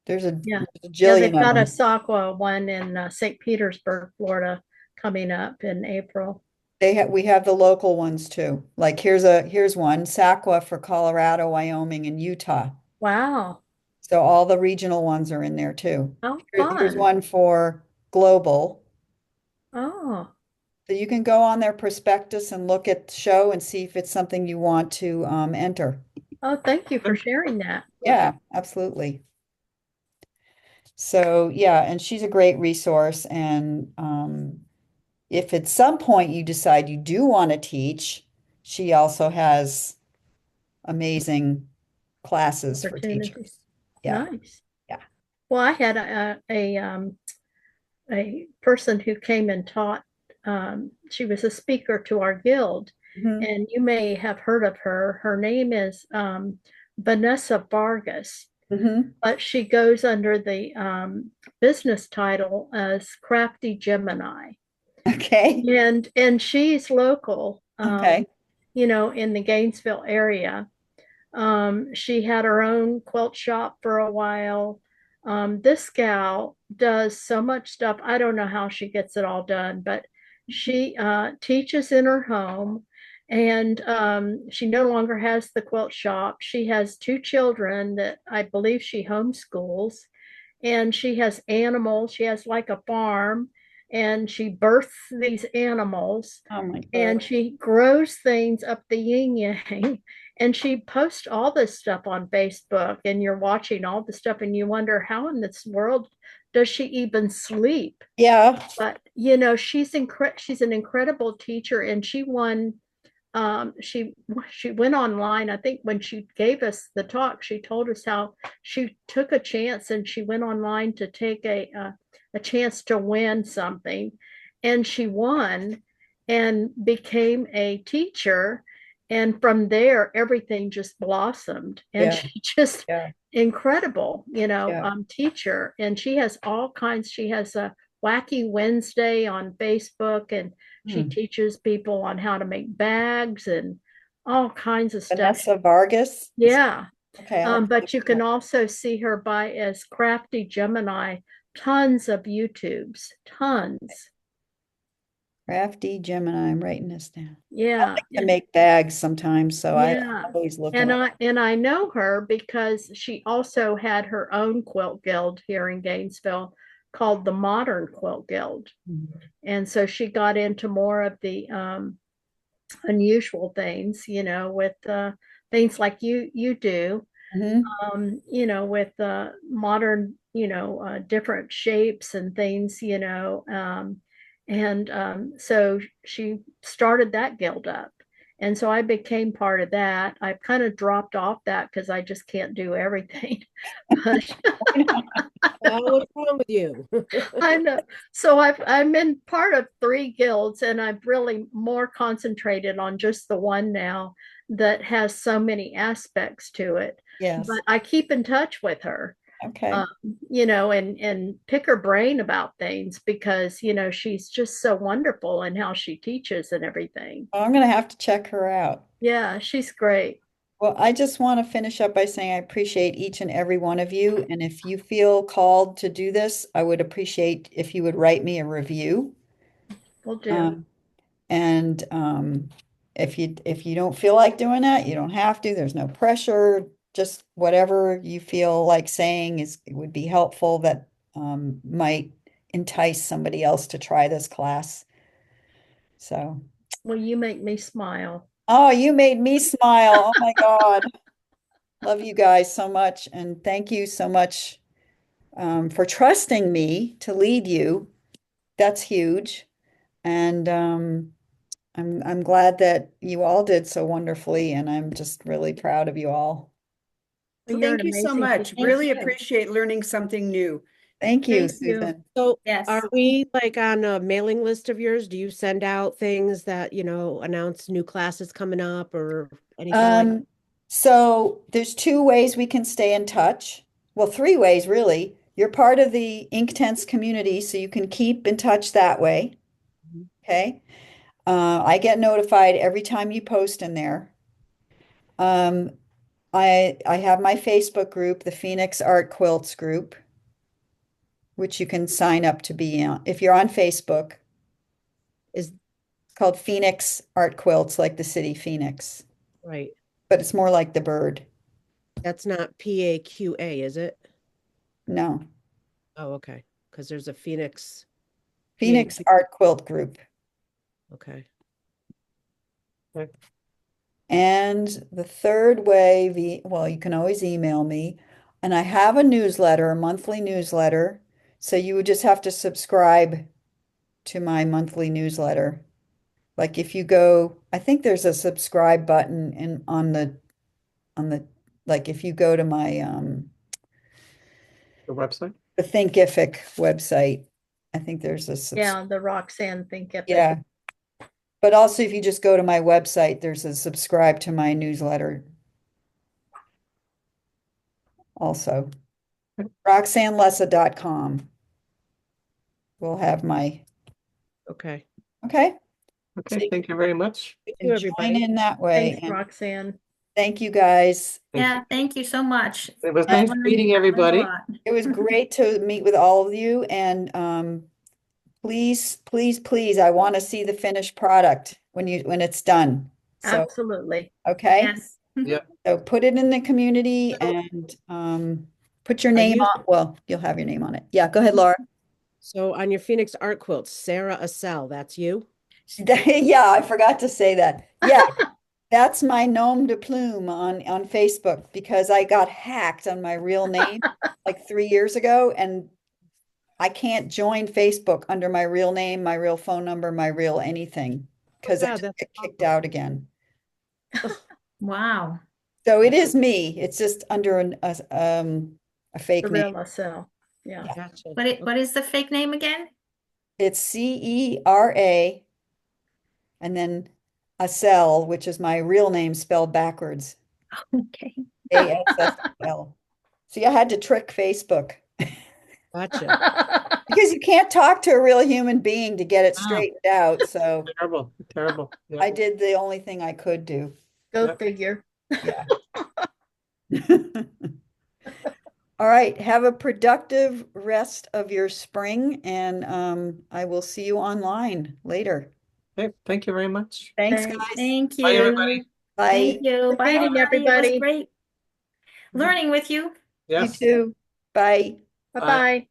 there's a, Yeah. there's a Yeah, they've jillion of got a them. SAQA one in St. Petersburg, Florida, coming up in April. We have the local ones too. Like here's one, SAQA for Colorado, Wyoming, and Utah. Wow. So all the regional ones are in there too. How Here's fun. one for global. Oh, So you can go on their prospectus and look at the show and see if it's something you want to enter. oh, thank you for sharing that. Yeah, absolutely. So yeah, and she's a great resource. And if at some point you decide you do want to teach, she also has amazing classes for teachers. Opportunities. Yeah, Nice. yeah. Well, I had a person who came and taught. She was a speaker to our guild, Mhm. and you may have heard of her. Her name is Vanessa Vargas, Mhm. but she goes under the business title as Crafty Gemini. Okay. And she's local, Okay. you know, in the Gainesville area. She had her own quilt shop for a while. This gal does so much stuff. I don't know how she gets it all done, but she teaches in her home, and she no longer has the quilt shop. She has two children that I believe she homeschools, and she has animals. She has like a farm, and she births these animals, Oh my and God. she grows things up the yin yang. And she posts all this stuff on Facebook, and you're watching all the stuff, and you wonder how in this world does she even sleep? Yeah. But you know, she's an incredible teacher, and she won. She went online. I think when she gave us the talk, she told us how she took a chance and she went online to take a chance to win something, and she won and became a teacher. And from there, everything just blossomed, and Yeah. she just Yeah. incredible, you know, Yeah. teacher. And she has all kinds. She has a Wacky Wednesday on Facebook, and she Hmm. teaches people on how to make bags and all kinds of stuff. Vanessa Vargas. Yeah. Okay. I'll But you can also see her by as Crafty Gemini, tons of YouTubes, tons. Crafty Gemini. I'm writing this down. I Yeah. like to make bags sometimes, so I Yeah. always look And at I know her because she also had her own quilt guild here in Gainesville called the Modern Quilt Guild. And so she got into more of the unusual things, you know, with things like you do, Mhm. you know, with modern, you know, different shapes and things, you know. And so she started that guild up. And so I became part of that. I've kind of dropped off that because I just can't do everything. But Well, what's wrong with you? I know. So I'm in part of three guilds, and I've really more concentrated on just the one now. that has so many aspects to it. Yes, But I keep in touch with her, okay. you know, and pick her brain about things because, you know, she's just so wonderful in how she teaches and everything. Well, I'm gonna have to check her out. Yeah, she's great. Well, I just want to finish up by saying I appreciate each and every one of you. And if you feel called to do this, I would appreciate if you would write me a review. We'll do. And if you don't feel like doing that, you don't have to. There's no pressure. Just whatever you feel like saying it would be helpful that might entice somebody else to try this class. So, Well, you make me smile. oh, you made me smile. Oh my God. Love you guys so much, and thank you so much for trusting me to lead you. That's huge. And I'm glad that you all did so wonderfully, and I'm just really proud of you all. Well, you're Thank an you so amazing much. teacher. Really you. appreciate learning something new. Thank you, Thank you. Susan. So Yes. are we like on a mailing list of yours? Do you send out things that, you know, announce new classes coming up or anything like that? So there's two ways we can stay in touch. Well, three ways really. You're part of the Inktense community, so you can keep in touch that way. Mhm. Okay. I get notified every time you post in there. I have my Facebook group, the Phoenix Art Quilts group, which you can sign up to be on. If you're on Facebook, Is it's called Phoenix Art Quilts, like the city Phoenix, right. but it's more like the bird. That's not PAQA, is it? No, Oh, okay. Because there's a Phoenix. Phoenix PAQ. Art Quilt Group. Okay. And the third way, well, you can always email me. And I have a newsletter, a monthly newsletter. So you would just have to subscribe to my monthly newsletter. Like if you go, I think there's a subscribe button on the like if you go to my The website? the Thinkific website, I think there's a Yeah, the Roxanne think of it. yeah. But also if you just go to my website, there's a subscribe to my newsletter also. RoxanneLessa.com will have my Okay. okay. Okay, thank you very much. Thank you, And join everybody. in that way. Thanks, And Roxanne. thank you guys. Thank Yeah, thank you so much. It was I nice learned- meeting I learned a everybody. lot. It was great to meet with all of you, and please, please, please, I want to see the finished product when it's done. So, Absolutely. okay. Yes. Yeah. So put it in the community and put your Are name you- on. Well, you'll have your name on it. Yeah, go ahead, Laura. So on your Phoenix Art Quilts, Sarah Assel, that's you? Yeah, I forgot to say that. Yeah, that's my nom de plume on Facebook because I got hacked on my real name like 3 years ago, and I can't join Facebook under my real name, my real phone number, my real anything because I Yeah, just that's get kicked out again. Wow. So it is me. It's just under a fake The name. real SL. Yeah. Gotcha. What is the fake name again? It's CERA and then Assel, which is my real name spelled backwards. Okay. ASSL. See, I had to trick Facebook Gotcha. because you can't talk to a real human being to get it straightened out. So Terrible, terrible. Yeah. I did the only thing I could do. Go Yep. figure. Yeah. All right. Have a productive rest of your spring, and I will see you online later. Okay, thank you very much. Thanks, Thanks. guys. Thank you. Bye, everybody. Bye. Thank you. Good Bye, meeting everybody. It was everybody. great learning with you. You Yes. too. Bye. Bye-bye.